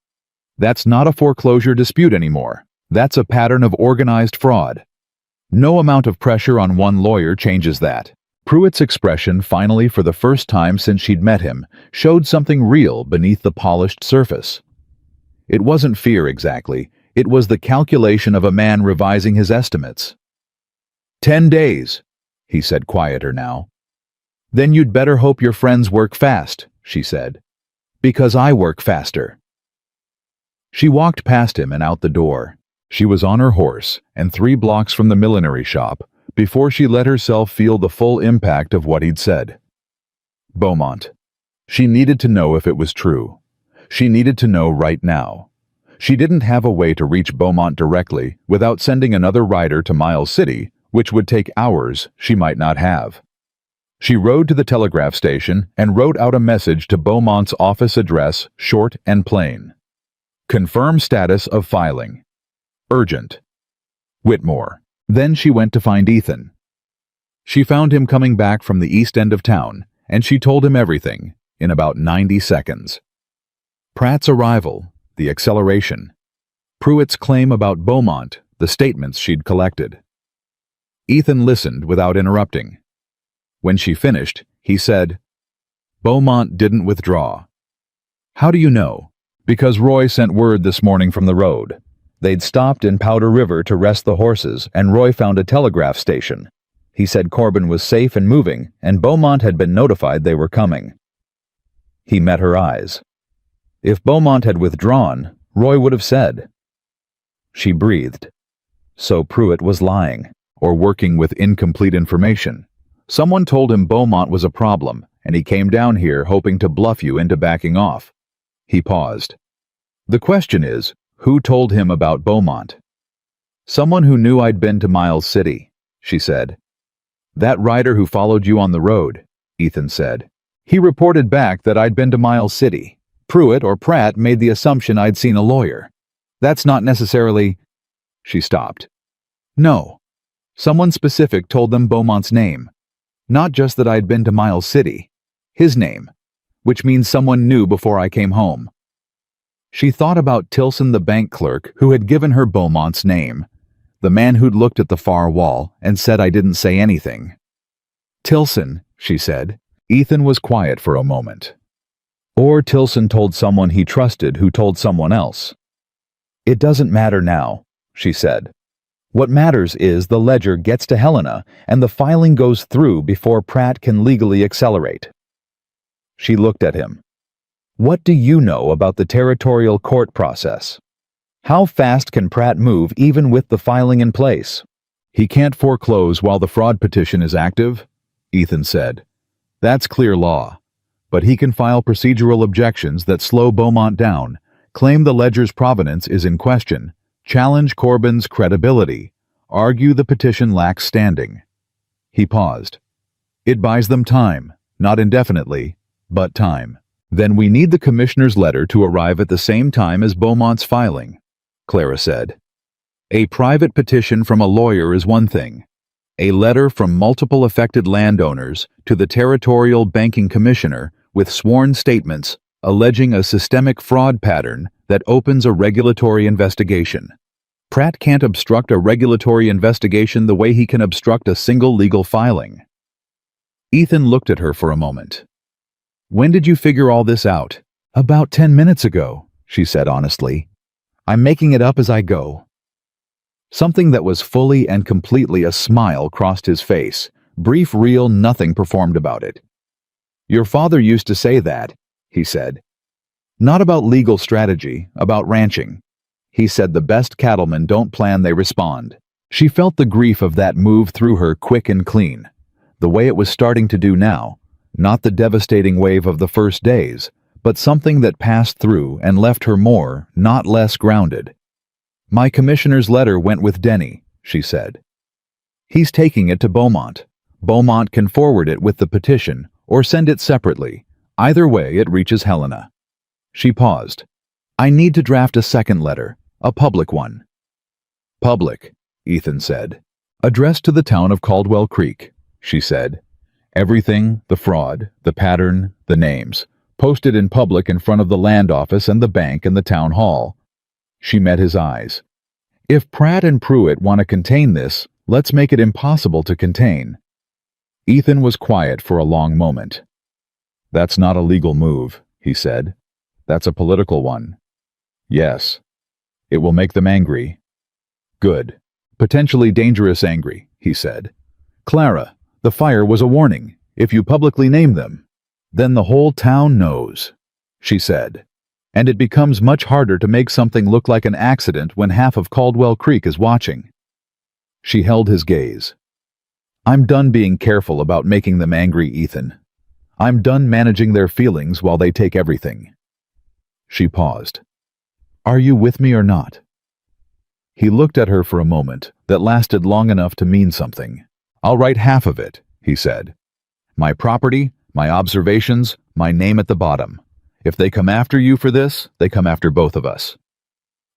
That's not a foreclosure dispute anymore. That's a pattern of organized fraud. No amount of pressure on one lawyer changes that." Pruitt's expression, finally for the first time since she'd met him, showed something real beneath the polished surface. It wasn't fear exactly, it was the calculation of a man revising his estimates. 10 days, he said, quieter now. "Then you'd better hope your friends work fast," she said. "Because I work faster." She walked past him and out the door. She was on her horse and 3 blocks from the millinery shop before she let herself feel the full impact of what he'd said. Beaumont. She needed to know if it was true. She needed to know right now. She didn't have a way to reach Beaumont directly without sending another rider to Miles City, which would take hours she might not have. She rode to the telegraph station and wrote out a message to Beaumont's office address, short and plain. "Confirm status of filing. Urgent. Whitmore." Then she went to find Ethan. She found him coming back from the east end of town, and she told him everything in about 90 seconds. Pratt's arrival, the acceleration. Pruitt's claim about Beaumont, the statements she'd collected. Ethan listened without interrupting. When she finished, he said, "Beaumont didn't withdraw." "How do you know?" "Because Roy sent word this morning from the road. They'd stopped in Powder River to rest the horses, and Roy found a telegraph station. He said Corbin was safe and moving, and Beaumont had been notified they were coming." He met her eyes. If Beaumont had withdrawn, Roy would have said. She breathed. So Pruitt was lying, or working with incomplete information. Someone told him Beaumont was a problem, and he came down here hoping to bluff you into backing off. He paused. "The question is, who told him about Beaumont?" "Someone who knew I'd been to Miles City," she said. "That rider who followed you on the road," Ethan said. "He reported back that I'd been to Miles City. Pruitt or Pratt made the assumption I'd seen a lawyer. That's not necessarily—" She stopped. "No. Someone specific told them Beaumont's name. Not just that I'd been to Miles City. His name. Which means someone knew before I came home." She thought about Tilson, the bank clerk, who had given her Beaumont's name. The man who'd looked at the far wall and said I didn't say anything. "Tilson," she said. Ethan was quiet for a moment. Or Tilson told someone he trusted who told someone else. "It doesn't matter now," she said. "What matters is the ledger gets to Helena and the filing goes through before Pratt can legally accelerate." She looked at him. "What do you know about the territorial court process? How fast can Pratt move even with the filing in place?" "He can't foreclose while the fraud petition is active," Ethan said. "That's clear law. But he can file procedural objections that slow Beaumont down, claim the ledger's provenance is in question, challenge Corbin's credibility, argue the petition lacks standing." He paused. "It buys them time, not indefinitely, but time." "Then we need the commissioner's letter to arrive at the same time as Beaumont's filing," Clara said. "A private petition from a lawyer is one thing. A letter from multiple affected landowners to the Territorial Banking Commissioner with sworn statements alleging a systemic fraud pattern that opens a regulatory investigation. Pratt can't obstruct a regulatory investigation the way he can obstruct a single legal filing." Ethan looked at her for a moment. "When did you figure all this out?" "About 10 minutes ago," she said honestly. "I'm making it up as I go." Something that was fully and completely a smile crossed his face. Brief, real nothing performed about it. "Your father used to say that," he said. "Not about legal strategy, about ranching. He said the best cattlemen don't plan, they respond." She felt the grief of that move through her quick and clean, the way it was starting to do now. Not the devastating wave of the first days, but something that passed through and left her more, not less grounded. My commissioner's letter went with Denny, she said. He's taking it to Beaumont. Beaumont can forward it with the petition or send it separately. Either way, it reaches Helena. She paused. I need to draft a second letter, a public one. Public, Ethan said. Addressed to the town of Caldwell Creek, she said. Everything, the fraud, the pattern, the names, posted in public in front of the land office and the bank and the town hall. She met his eyes. If Pratt and Pruitt want to contain this, let's make it impossible to contain. Ethan was quiet for a long moment. That's not a legal move, he said. That's a political one. Yes. It will make them angry. Good. Potentially dangerous angry, he said. Clara, the fire was a warning. If you publicly name them, then the whole town knows, she said. And it becomes much harder to make something look like an accident when half of Caldwell Creek is watching. She held his gaze. I'm done being careful about making them angry, Ethan. I'm done managing their feelings while they take everything. She paused. Are you with me or not? He looked at her for a moment that lasted long enough to mean something. I'll write half of it, he said. My property, my observations, my name at the bottom. If they come after you for this, they come after both of us.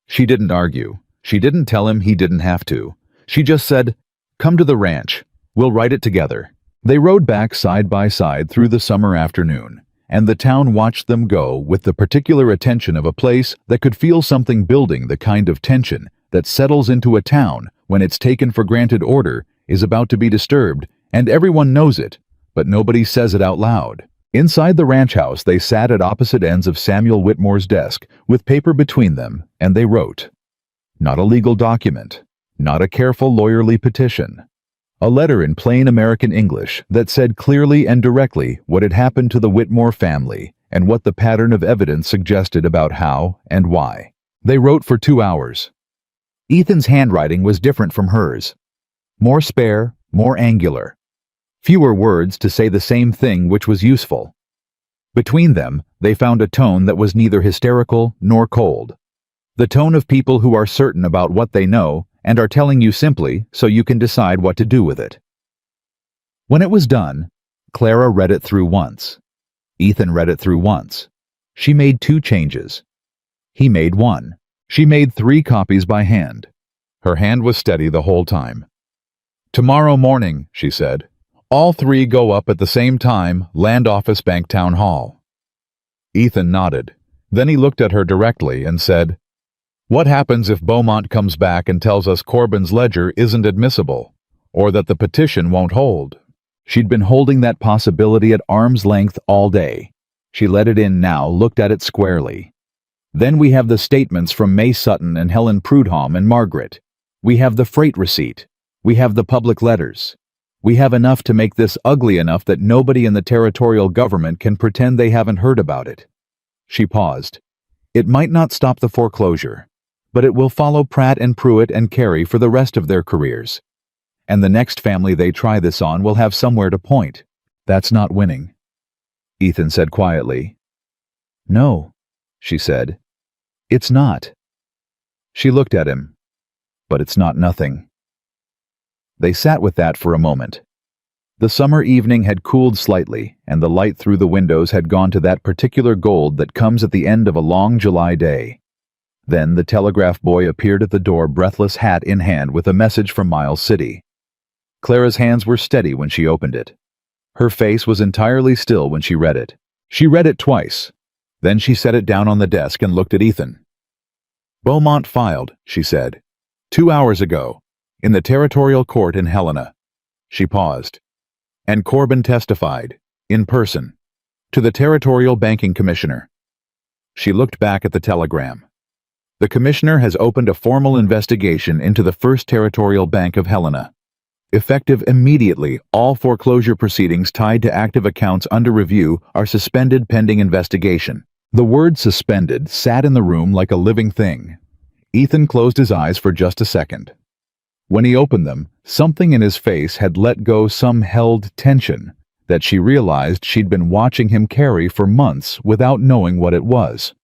She didn't argue. She didn't tell him he didn't have to. She just said, come to the ranch. We'll write it together. They rode back side by side through the summer afternoon, and the town watched them go with the particular attention of a place that could feel something building, the kind of tension that settles into a town when its taken for granted order is about to be disturbed, and everyone knows it, but nobody says it out loud. Inside the ranch house, they sat at opposite ends of Samuel Whitmore's desk, with paper between them, and they wrote. Not a legal document, not a careful lawyerly petition. A letter in plain American English that said clearly and directly what had happened to the Whitmore family and what the pattern of evidence suggested about how and why. They wrote for 2 hours. Ethan's handwriting was different from hers. More spare, more angular. Fewer words to say the same thing, which was useful. Between them, they found a tone that was neither hysterical nor cold. The tone of people who are certain about what they know and are telling you simply so you can decide what to do with it. When it was done, Clara read it through once. Ethan read it through once. She made 2 changes. He made 1. She made 3 copies by hand. Her hand was steady the whole time. Tomorrow morning, she said. All 3 go up at the same time, Land Office Bank Town Hall. Ethan nodded. Then he looked at her directly and said, What happens if Beaumont comes back and tells us Corbin's ledger isn't admissible, or that the petition won't hold? She'd been holding that possibility at arm's length all day. She let it in now, looked at it squarely. Then we have the statements from May Sutton and Helen Prudhomme and Margaret. We have the freight receipt. We have the public letters. We have enough to make this ugly enough that nobody in the territorial government can pretend they haven't heard about it. She paused. It might not stop the foreclosure, but it will follow Pratt and Pruitt and Carey for the rest of their careers. And the next family they try this on will have somewhere to point. That's not winning. Ethan said quietly. No, she said. It's not. She looked at him. But it's not nothing. They sat with that for a moment. The summer evening had cooled slightly, and the light through the windows had gone to that particular gold that comes at the end of a long July day. Then the telegraph boy appeared at the door, breathless, hat in hand, with a message from Miles City. Clara's hands were steady when she opened it. Her face was entirely still when she read it. She read it twice. Then she set it down on the desk and looked at Ethan. Beaumont filed, she said, 2 hours ago, in the territorial court in Helena. She paused. And Corbin testified, in person, to the territorial banking commissioner. She looked back at the telegram. The commissioner has opened a formal investigation into the First Territorial Bank of Helena. Effective immediately, all foreclosure proceedings tied to active accounts under review are suspended pending investigation. The word suspended sat in the room like a living thing. Ethan closed his eyes for just a second. When he opened them, something in his face had let go some held tension that she realized she'd been watching him carry for months without knowing what it was.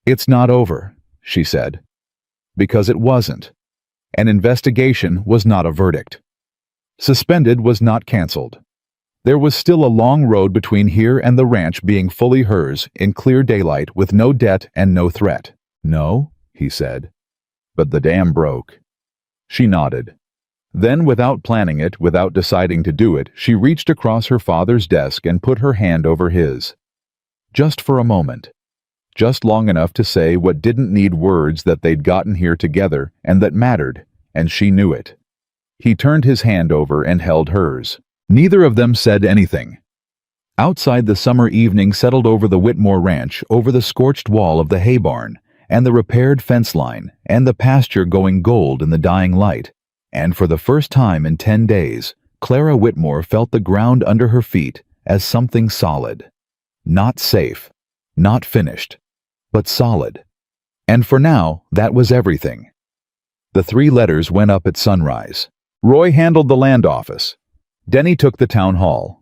It's not over, she said. Because it wasn't. An investigation was not a verdict. Suspended was not canceled. There was still a long road between here and the ranch being fully hers in clear daylight with no debt and no threat. "No," he said. "But the dam broke." She nodded. Then, without planning it, without deciding to do it, she reached across her father's desk and put her hand over his. Just for a moment. Just long enough to say what didn't need words, that they'd gotten here together and that mattered, and she knew it. He turned his hand over and held hers. Neither of them said anything. Outside, the summer evening settled over the Whitmore ranch, over the scorched wall of the hay barn, and the repaired fence line, and the pasture going gold in the dying light. And for the first time in 10 days, Clara Whitmore felt the ground under her feet as something solid. Not safe, not finished, but solid. And for now, that was everything. The 3 letters went up at sunrise. Roy handled the land office. Denny took the town hall.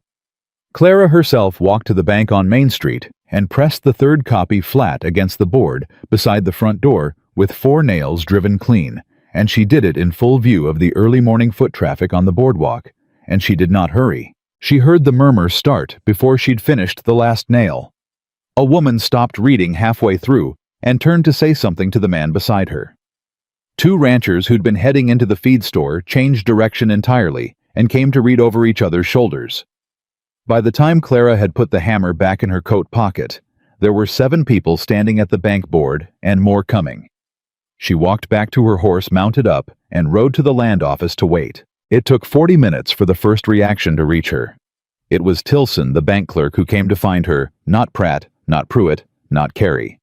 Clara herself walked to the bank on Main Street and pressed the 3rd copy flat against the board beside the front door with 4 nails driven clean, and she did it in full view of the early morning foot traffic on the boardwalk, and she did not hurry. She heard the murmur start before she'd finished the last nail. A woman stopped reading halfway through and turned to say something to the man beside her. 2 ranchers who'd been heading into the feed store changed direction entirely and came to read over each other's shoulders. By the time Clara had put the hammer back in her coat pocket, there were 7 people standing at the bank board and more coming. She walked back to her horse mounted up and rode to the land office to wait. It took 40 minutes for the first reaction to reach her. It was Tilson, the bank clerk, who came to find her, not Pratt, not Pruitt, not Carey.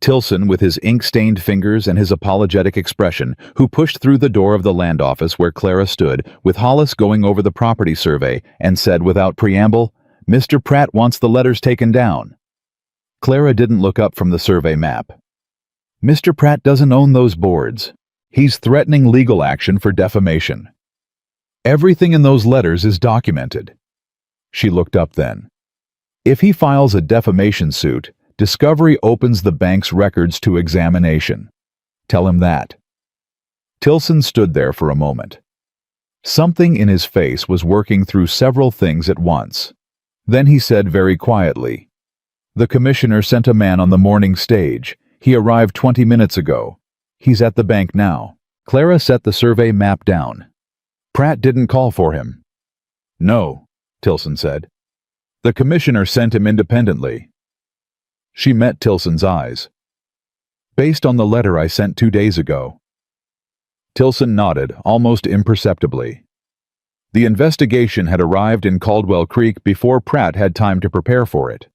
Tilson, with his ink-stained fingers and his apologetic expression, who pushed through the door of the land office where Clara stood, with Hollis going over the property survey, and said without preamble, "Mr. Pratt wants the letters taken down." Clara didn't look up from the survey map. "Mr. Pratt doesn't own those boards. He's threatening legal action for defamation. Everything in those letters is documented." She looked up then. "If he files a defamation suit, Discovery opens the bank's records to examination. Tell him that." Tilson stood there for a moment. Something in his face was working through several things at once. Then he said very quietly, "The commissioner sent a man on the morning stage. He arrived 20 minutes ago. He's at the bank now." Clara set the survey map down. "Pratt didn't call for him." "No," Tilson said. "The commissioner sent him independently." She met Tilson's eyes. "Based on the letter I sent 2 days ago." Tilson nodded, almost imperceptibly. The investigation had arrived in Caldwell Creek before Pratt had time to prepare for it.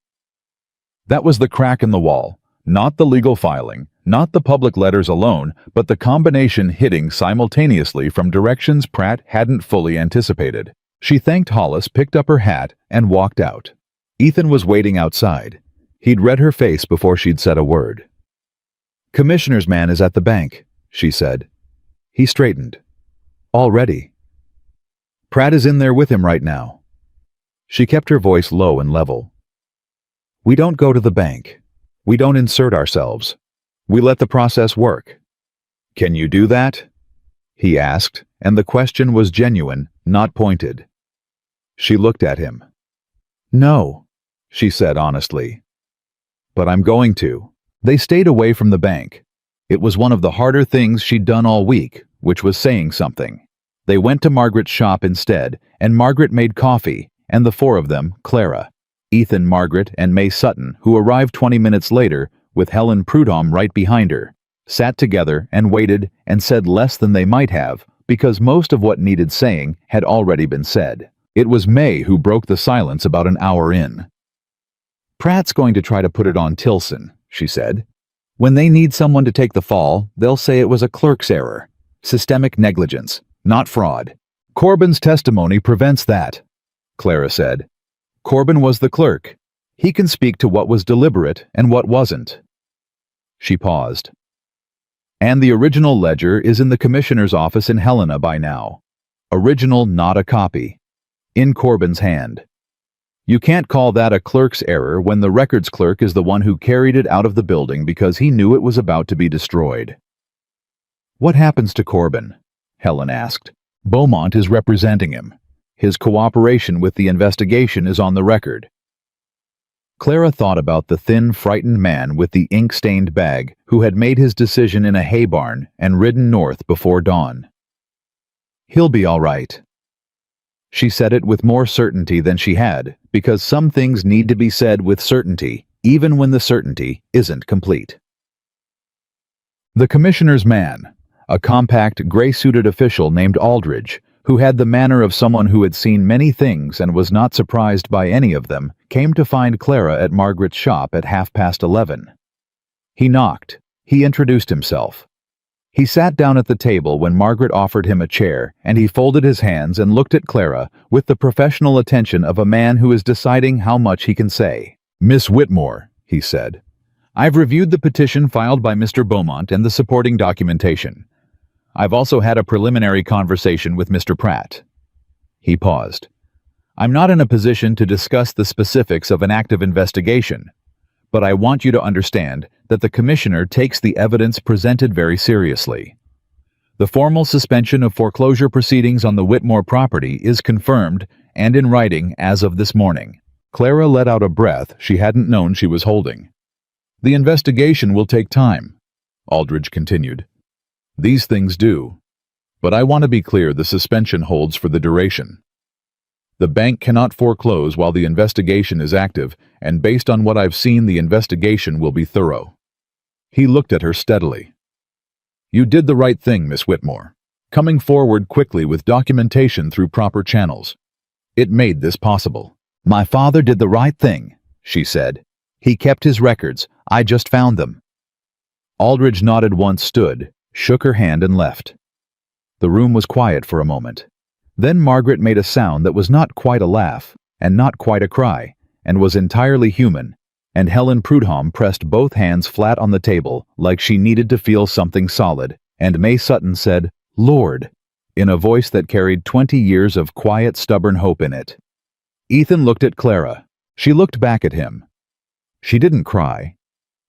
That was the crack in the wall, not the legal filing, not the public letters alone, but the combination hitting simultaneously from directions Pratt hadn't fully anticipated. She thanked Hollis, picked up her hat, and walked out. Ethan was waiting outside. He'd read her face before she'd said a word. "Commissioner's man is at the bank," she said. He straightened. "Already?" "Pratt is in there with him right now." She kept her voice low and level. "We don't go to the bank. We don't insert ourselves. We let the process work." "Can you do that?" he asked, and the question was genuine, not pointed. She looked at him. "No," she said honestly. "But I'm going to." They stayed away from the bank. It was one of the harder things she'd done all week, which was saying something. They went to Margaret's shop instead, and Margaret made coffee, and the 4 of them, Clara, Ethan, Margaret, and May Sutton, who arrived 20 minutes later, with Helen Prudhomme right behind her, sat together and waited and said less than they might have, because most of what needed saying had already been said. It was May who broke the silence about an hour in. "Pratt's going to try to put it on Tilson," she said. "When they need someone to take the fall, they'll say it was a clerk's error. Systemic negligence, not fraud. Corbin's testimony prevents that," Clara said. "Corbin was the clerk. He can speak to what was deliberate and what wasn't." She paused. "And the original ledger is in the commissioner's office in Helena by now. Original, not a copy. In Corbin's hand. You can't call that a clerk's error when the records clerk is the one who carried it out of the building because he knew it was about to be destroyed." "What happens to Corbin?" Helen asked. "Beaumont is representing him. His cooperation with the investigation is on the record." Clara thought about the thin, frightened man with the ink-stained bag who had made his decision in a hay barn and ridden north before dawn. "He'll be all right." She said it with more certainty than she had, because some things need to be said with certainty, even when the certainty isn't complete. The commissioner's man, a compact, gray-suited official named Aldridge, who had the manner of someone who had seen many things and was not surprised by any of them, came to find Clara at Margaret's shop at 11:30. He knocked. He introduced himself. He sat down at the table when Margaret offered him a chair, and he folded his hands and looked at Clara with the professional attention of a man who is deciding how much he can say. "Miss Whitmore," he said, "I've reviewed the petition filed by Mr. Beaumont and the supporting documentation. I've also had a preliminary conversation with Mr. Pratt." He paused. "I'm not in a position to discuss the specifics of an active investigation, but I want you to understand that the Commissioner takes the evidence presented very seriously. The formal suspension of foreclosure proceedings on the Whitmore property is confirmed and in writing as of this morning." Clara let out a breath she hadn't known she was holding. "The investigation will take time," Aldridge continued. "These things do. But I want to be clear, the suspension holds for the duration. The bank cannot foreclose while the investigation is active, and based on what I've seen, the investigation will be thorough." He looked at her steadily. "You did the right thing, Miss Whitmore, coming forward quickly with documentation through proper channels. It made this possible." "My father did the right thing," she said. "He kept his records. I just found them." Aldridge nodded once, stood, shook her hand, and left. The room was quiet for a moment. Then Margaret made a sound that was not quite a laugh, and not quite a cry, and was entirely human, and Helen Prudhomme pressed both hands flat on the table like she needed to feel something solid, and May Sutton said, "Lord," in a voice that carried 20 years of quiet, stubborn hope in it. Ethan looked at Clara. She looked back at him. She didn't cry.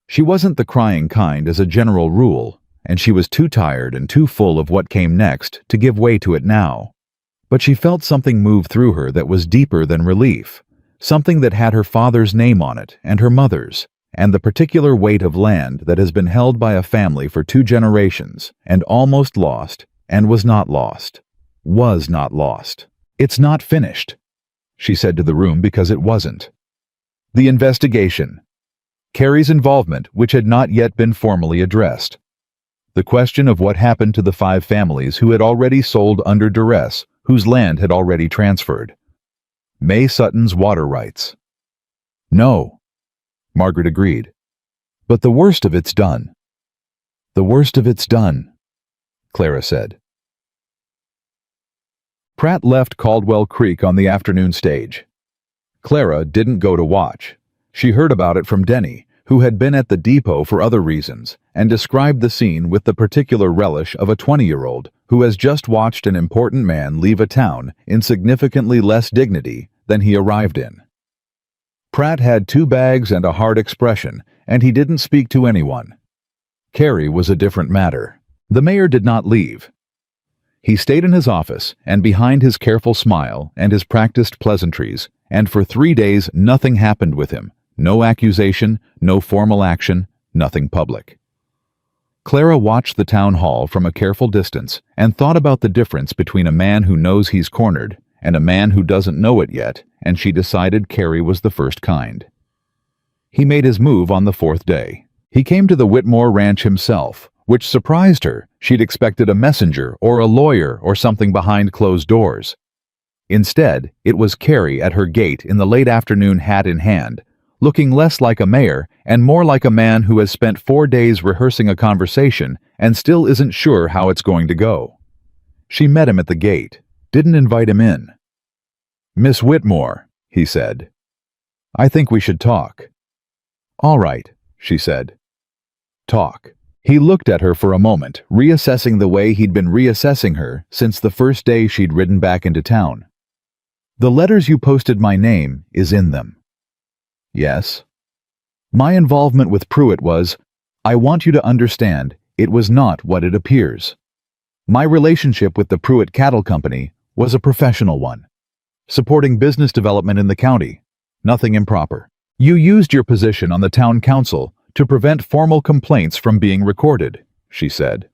She wasn't the crying kind as a general rule, and she was too tired and too full of what came next to give way to it now. But she felt something move through her that was deeper than relief, something that had her father's name on it and her mother's, and the particular weight of land that has been held by a family for 2 generations, and almost lost, and was not lost. Was not lost. "It's not finished," she said to the room, because it wasn't. The investigation. Carrie's involvement, which had not yet been formally addressed. The question of what happened to the 5 families who had already sold under duress, whose land had already transferred. May Sutton's water rights. "No," Margaret agreed. "But the worst of it's done." "The worst of it's done," Clara said. Pratt left Caldwell Creek on the afternoon stage. Clara didn't go to watch. She heard about it from Denny, who had been at the depot for other reasons, and described the scene with the particular relish of a 20-year-old who has just watched an important man leave a town in significantly less dignity than he arrived in. Pratt had 2 bags and a hard expression, and he didn't speak to anyone. Carrie was a different matter. The mayor did not leave. He stayed in his office, and behind his careful smile and his practiced pleasantries, and for 3 days nothing happened with him. No accusation, no formal action, nothing public. Clara watched the town hall from a careful distance and thought about the difference between a man who knows he's cornered and a man who doesn't know it yet, and she decided Carrie was the first kind. He made his move on the 4th day. He came to the Whitmore ranch himself, which surprised her. She'd expected a messenger or a lawyer or something behind closed doors. Instead, it was Carrie at her gate in the late afternoon, hat in hand, looking less like a mayor and more like a man who has spent 4 days rehearsing a conversation and still isn't sure how it's going to go. She met him at the gate, didn't invite him in. "Miss Whitmore," he said, "I think we should talk." "All right," she said. "Talk." He looked at her for a moment, reassessing the way he'd been reassessing her since the first day she'd ridden back into town. "The letters you posted my name is in them." "Yes." "My involvement with Pruitt was, I want you to understand, It was not what it appears. My relationship with the Pruitt Cattle Company was a professional one, supporting business development in the county, nothing improper. You used your position on the town council to prevent formal complaints from being recorded, she said.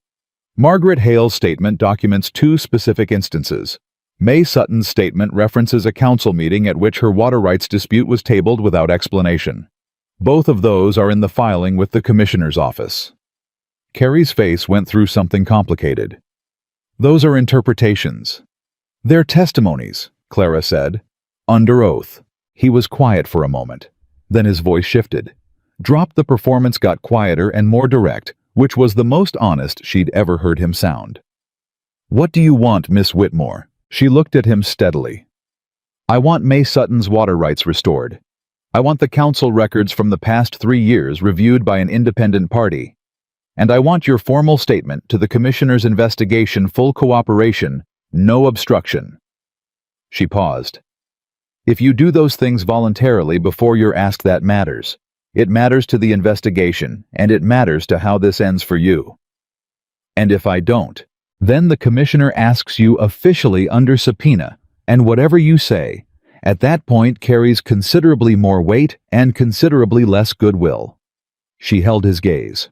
Margaret Hale's statement documents two specific instances. May Sutton's statement references a council meeting at which her water rights dispute was tabled without explanation. Both of those are in the filing with the commissioner's office. Carrie's face went through something complicated. Those are interpretations. They're testimonies, Clara said. Under oath. He was quiet for a moment. Then his voice shifted. Drop the performance got quieter and more direct, which was the most honest she'd ever heard him sound. What do you want, Miss Whitmore? She looked at him steadily. I want May Sutton's water rights restored. I want the council records from the past 3 years reviewed by an independent party. And I want your formal statement to the commissioner's investigation, full cooperation, no obstruction. She paused. If you do those things voluntarily before you're asked, that matters. It matters to the investigation, and it matters to how this ends for you. And if I don't, then the commissioner asks you officially under subpoena, and whatever you say, at that point carries considerably more weight and considerably less goodwill. She held his gaze.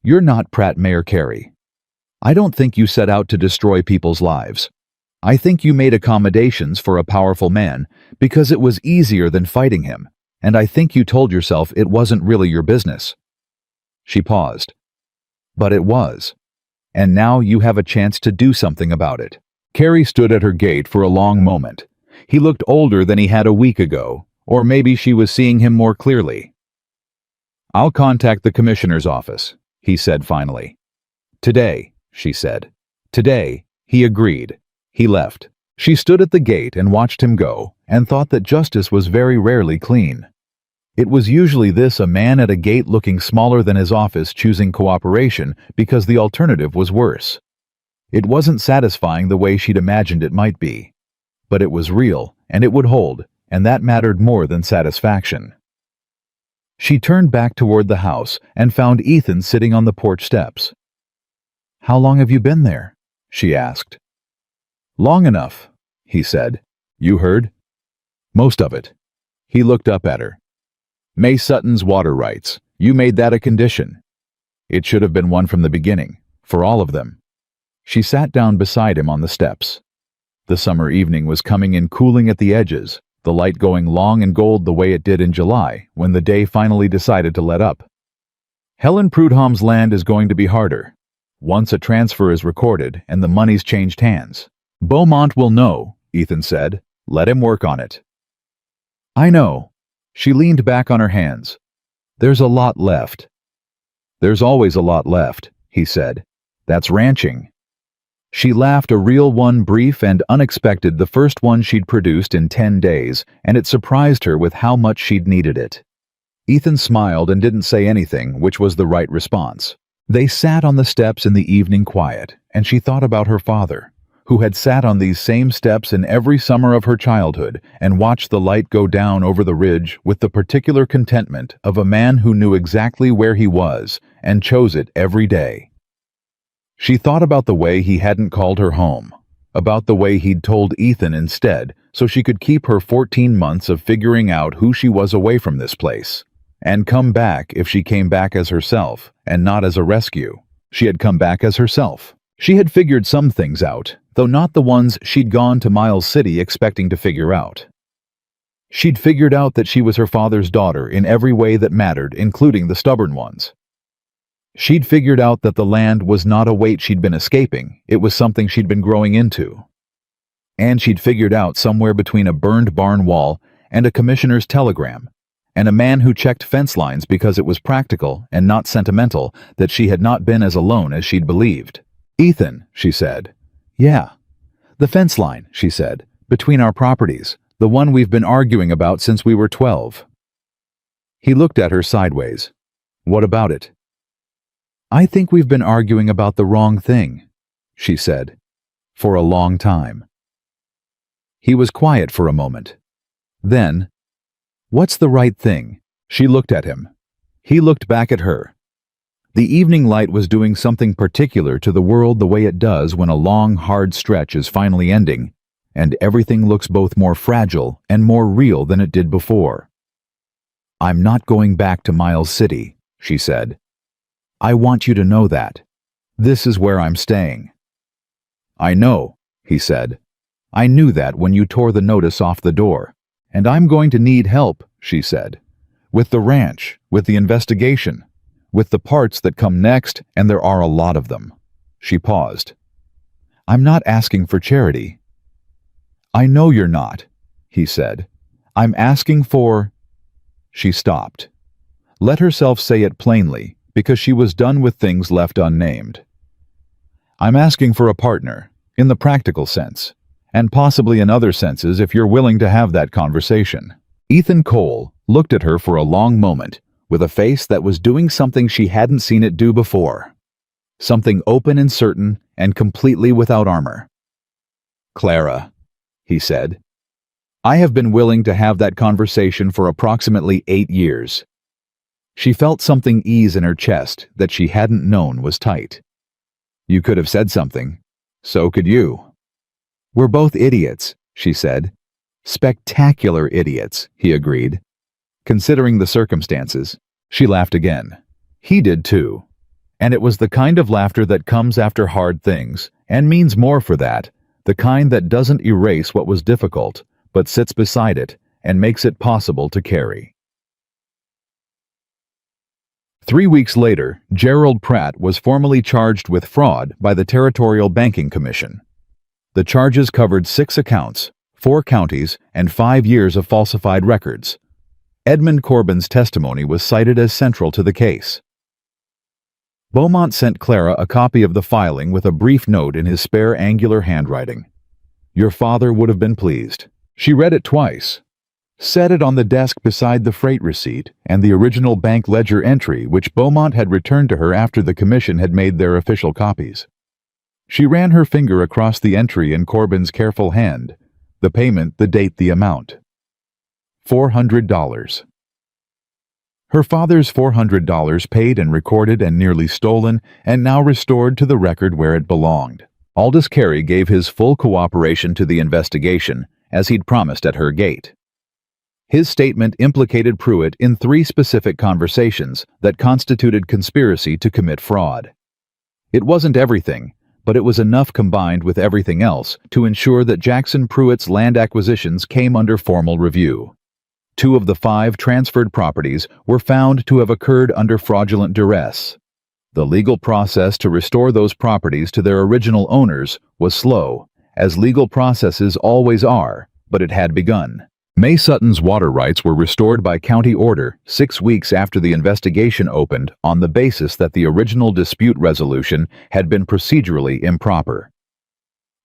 You're not Pratt Mayor Carey. I don't think you set out to destroy people's lives. I think you made accommodations for a powerful man because it was easier than fighting him, and I think you told yourself it wasn't really your business. She paused. But it was. And now you have a chance to do something about it. Carey stood at her gate for a long moment. He looked older than he had a week ago, or maybe she was seeing him more clearly. I'll contact the commissioner's office, he said finally. Today, she said. Today, he agreed. He left. She stood at the gate and watched him go, and thought that justice was very rarely clean. It was usually this: a man at a gate looking smaller than his office choosing cooperation because the alternative was worse. It wasn't satisfying the way she'd imagined it might be. But it was real, and it would hold, and that mattered more than satisfaction. She turned back toward the house and found Ethan sitting on the porch steps. How long have you been there? She asked. Long enough, he said. You heard? Most of it. He looked up at her. May Sutton's water rights. You made that a condition. It should have been one from the beginning, for all of them. She sat down beside him on the steps. The summer evening was coming in, cooling at the edges, the light going long and gold the way it did in July when the day finally decided to let up. Helen Prudhomme's land is going to be harder. Once a transfer is recorded and the money's changed hands. Beaumont will know, Ethan said. Let him work on it. I know. She leaned back on her hands. There's a lot left. There's always a lot left, he said. That's ranching. She laughed, a real one, brief and unexpected, the first one she'd produced in 10 days, and it surprised her with how much she'd needed it. Ethan smiled and didn't say anything, which was the right response. They sat on the steps in the evening quiet, and she thought about her father, who had sat on these same steps in every summer of her childhood and watched the light go down over the ridge with the particular contentment of a man who knew exactly where he was and chose it every day. She thought about the way he hadn't called her home, about the way he'd told Ethan instead so she could keep her 14 months of figuring out who she was away from this place, and come back if she came back as herself and not as a rescue. She had come back as herself. She had figured some things out, though not the ones she'd gone to Miles City expecting to figure out. She'd figured out that she was her father's daughter in every way that mattered, including the stubborn ones. She'd figured out that the land was not a weight she'd been escaping, it was something she'd been growing into. And she'd figured out somewhere between a burned barn wall and a commissioner's telegram, and a man who checked fence lines because it was practical and not sentimental, that she had not been as alone as she'd believed. Ethan, she said. Yeah. The fence line, she said, between our properties, the one we've been arguing about since we were 12. He looked at her sideways. What about it? I think we've been arguing about the wrong thing, she said, for a long time. He was quiet for a moment. Then, what's the right thing? She looked at him. He looked back at her. The evening light was doing something particular to the world the way it does when a long, hard stretch is finally ending, and everything looks both more fragile and more real than it did before. "I'm not going back to Miles City," she said. "I want you to know that. This is where I'm staying." "I know," he said. "I knew that when you tore the notice off the door. And I'm going to need help," she said. "With the ranch, with the investigation, with the parts that come next, and there are a lot of them." She paused. "I'm not asking for charity." "I know you're not," he said. "I'm asking for—" She stopped. Let herself say it plainly, because she was done with things left unnamed. "I'm asking for a partner, in the practical sense, and possibly in other senses if you're willing to have that conversation." Ethan Cole looked at her for a long moment, with a face that was doing something she hadn't seen it do before. Something open and certain and completely without armor. "Clara," he said, "I have been willing to have that conversation for approximately 8 years. She felt something ease in her chest that she hadn't known was tight. "You could have said something. So could you." "We're both idiots," she said. "Spectacular idiots," he agreed. "Considering the circumstances." She laughed again. He did too. And it was the kind of laughter that comes after hard things, and means more for that, the kind that doesn't erase what was difficult, but sits beside it and makes it possible to carry. 3 weeks later, Gerald Pratt was formally charged with fraud by the Territorial Banking Commission. The charges covered 6 accounts, 4 counties, and 5 years of falsified records. Edmund Corbin's testimony was cited as central to the case. Beaumont sent Clara a copy of the filing with a brief note in his spare angular handwriting. "Your father would have been pleased." She read it twice, set it on the desk beside the freight receipt and the original bank ledger entry which Beaumont had returned to her after the commission had made their official copies. She ran her finger across the entry in Corbin's careful hand, the payment, the date, the amount. $400. Her father's $400 paid and recorded and nearly stolen and now restored to the record where it belonged. Aldous Carey gave his full cooperation to the investigation, as he'd promised at her gate. His statement implicated Pruitt in 3 specific conversations that constituted conspiracy to commit fraud. It wasn't everything, but it was enough combined with everything else to ensure that Jackson Pruitt's land acquisitions came under formal review. 2 of the 5 transferred properties were found to have occurred under fraudulent duress. The legal process to restore those properties to their original owners was slow, as legal processes always are, but it had begun. May Sutton's water rights were restored by county order 6 weeks after the investigation opened on the basis that the original dispute resolution had been procedurally improper.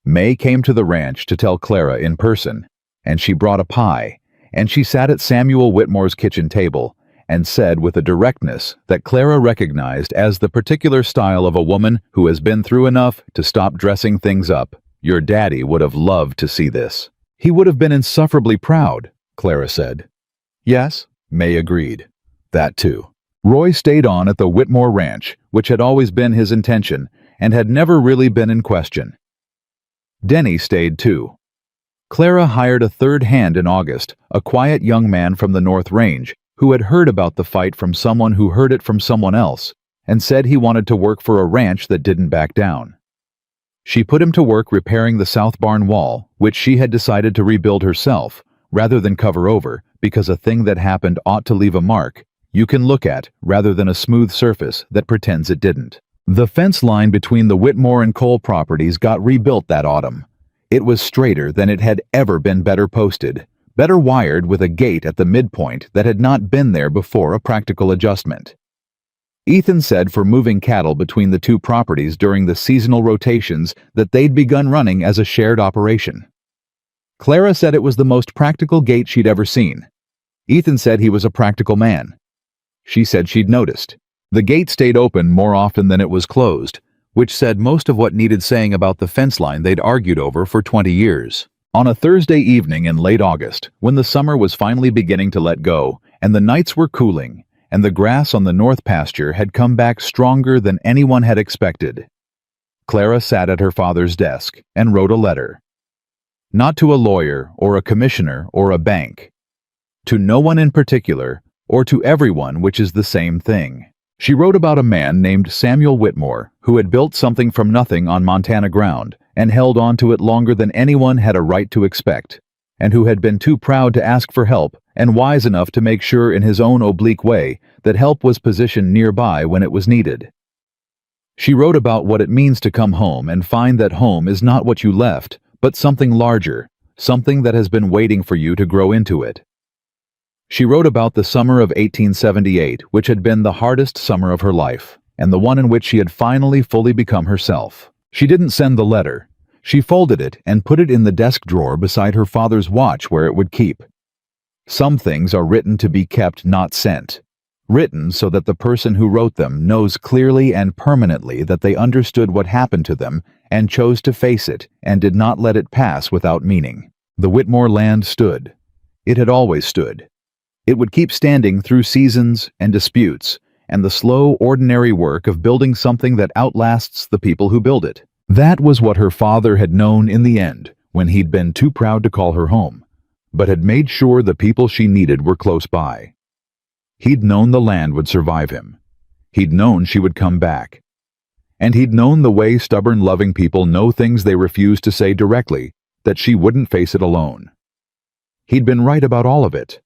May came to the ranch to tell Clara in person, and she brought a pie, and she sat at Samuel Whitmore's kitchen table and said with a directness that Clara recognized as the particular style of a woman who has been through enough to stop dressing things up, "Your daddy would have loved to see this." "He would have been insufferably proud," Clara said. "Yes," May agreed. "That too." Roy stayed on at the Whitmore Ranch, which had always been his intention and had never really been in question. Denny stayed too. Clara hired a third hand in August, a quiet young man from the North Range who had heard about the fight from someone who heard it from someone else and said he wanted to work for a ranch that didn't back down. She put him to work repairing the south barn wall, which she had decided to rebuild herself, rather than cover over, because a thing that happened ought to leave a mark you can look at rather than a smooth surface that pretends it didn't. The fence line between the Whitmore and Cole properties got rebuilt that autumn. It was straighter than it had ever been, better posted, better wired, with a gate at the midpoint that had not been there before, a practical adjustment. Ethan said for moving cattle between the 2 properties during the seasonal rotations that they'd begun running as a shared operation. Clara said it was the most practical gate she'd ever seen. Ethan said he was a practical man. She said she'd noticed. The gate stayed open more often than it was closed, which said most of what needed saying about the fence line they'd argued over for 20 years. On a Thursday evening in late August, when the summer was finally beginning to let go, and the nights were cooling, and the grass on the north pasture had come back stronger than anyone had expected. Clara sat at her father's desk and wrote a letter. Not to a lawyer or a commissioner or a bank. To no one in particular, or to everyone, which is the same thing. She wrote about a man named Samuel Whitmore who had built something from nothing on Montana ground and held on to it longer than anyone had a right to expect, and who had been too proud to ask for help and wise enough to make sure in his own oblique way that help was positioned nearby when it was needed. She wrote about what it means to come home and find that home is not what you left, but something larger, something that has been waiting for you to grow into it. She wrote about the summer of 1878, which had been the hardest summer of her life, and the one in which she had finally fully become herself. She didn't send the letter. She folded it and put it in the desk drawer beside her father's watch where it would keep. Some things are written to be kept, not sent. Written so that the person who wrote them knows clearly and permanently that they understood what happened to them and chose to face it and did not let it pass without meaning. The Whitmore land stood. It had always stood. It would keep standing through seasons and disputes and the slow, ordinary work of building something that outlasts the people who build it. That was what her father had known in the end when he'd been too proud to call her home, but had made sure the people she needed were close by. He'd known the land would survive him. He'd known she would come back. And he'd known the way stubborn, loving people know things they refuse to say directly, that she wouldn't face it alone. He'd been right about all of it.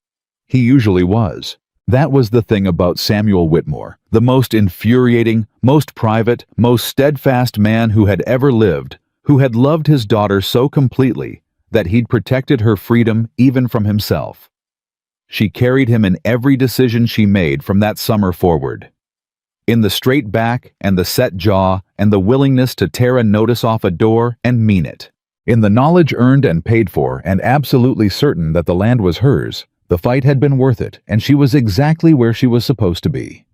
He usually was. That was the thing about Samuel Whitmore, the most infuriating, most private, most steadfast man who had ever lived, who had loved his daughter so completely that he'd protected her freedom even from himself. She carried him in every decision she made from that summer forward. In the straight back and the set jaw and the willingness to tear a notice off a door and mean it. In the knowledge earned and paid for and absolutely certain that the land was hers. The fight had been worth it, and she was exactly where she was supposed to be.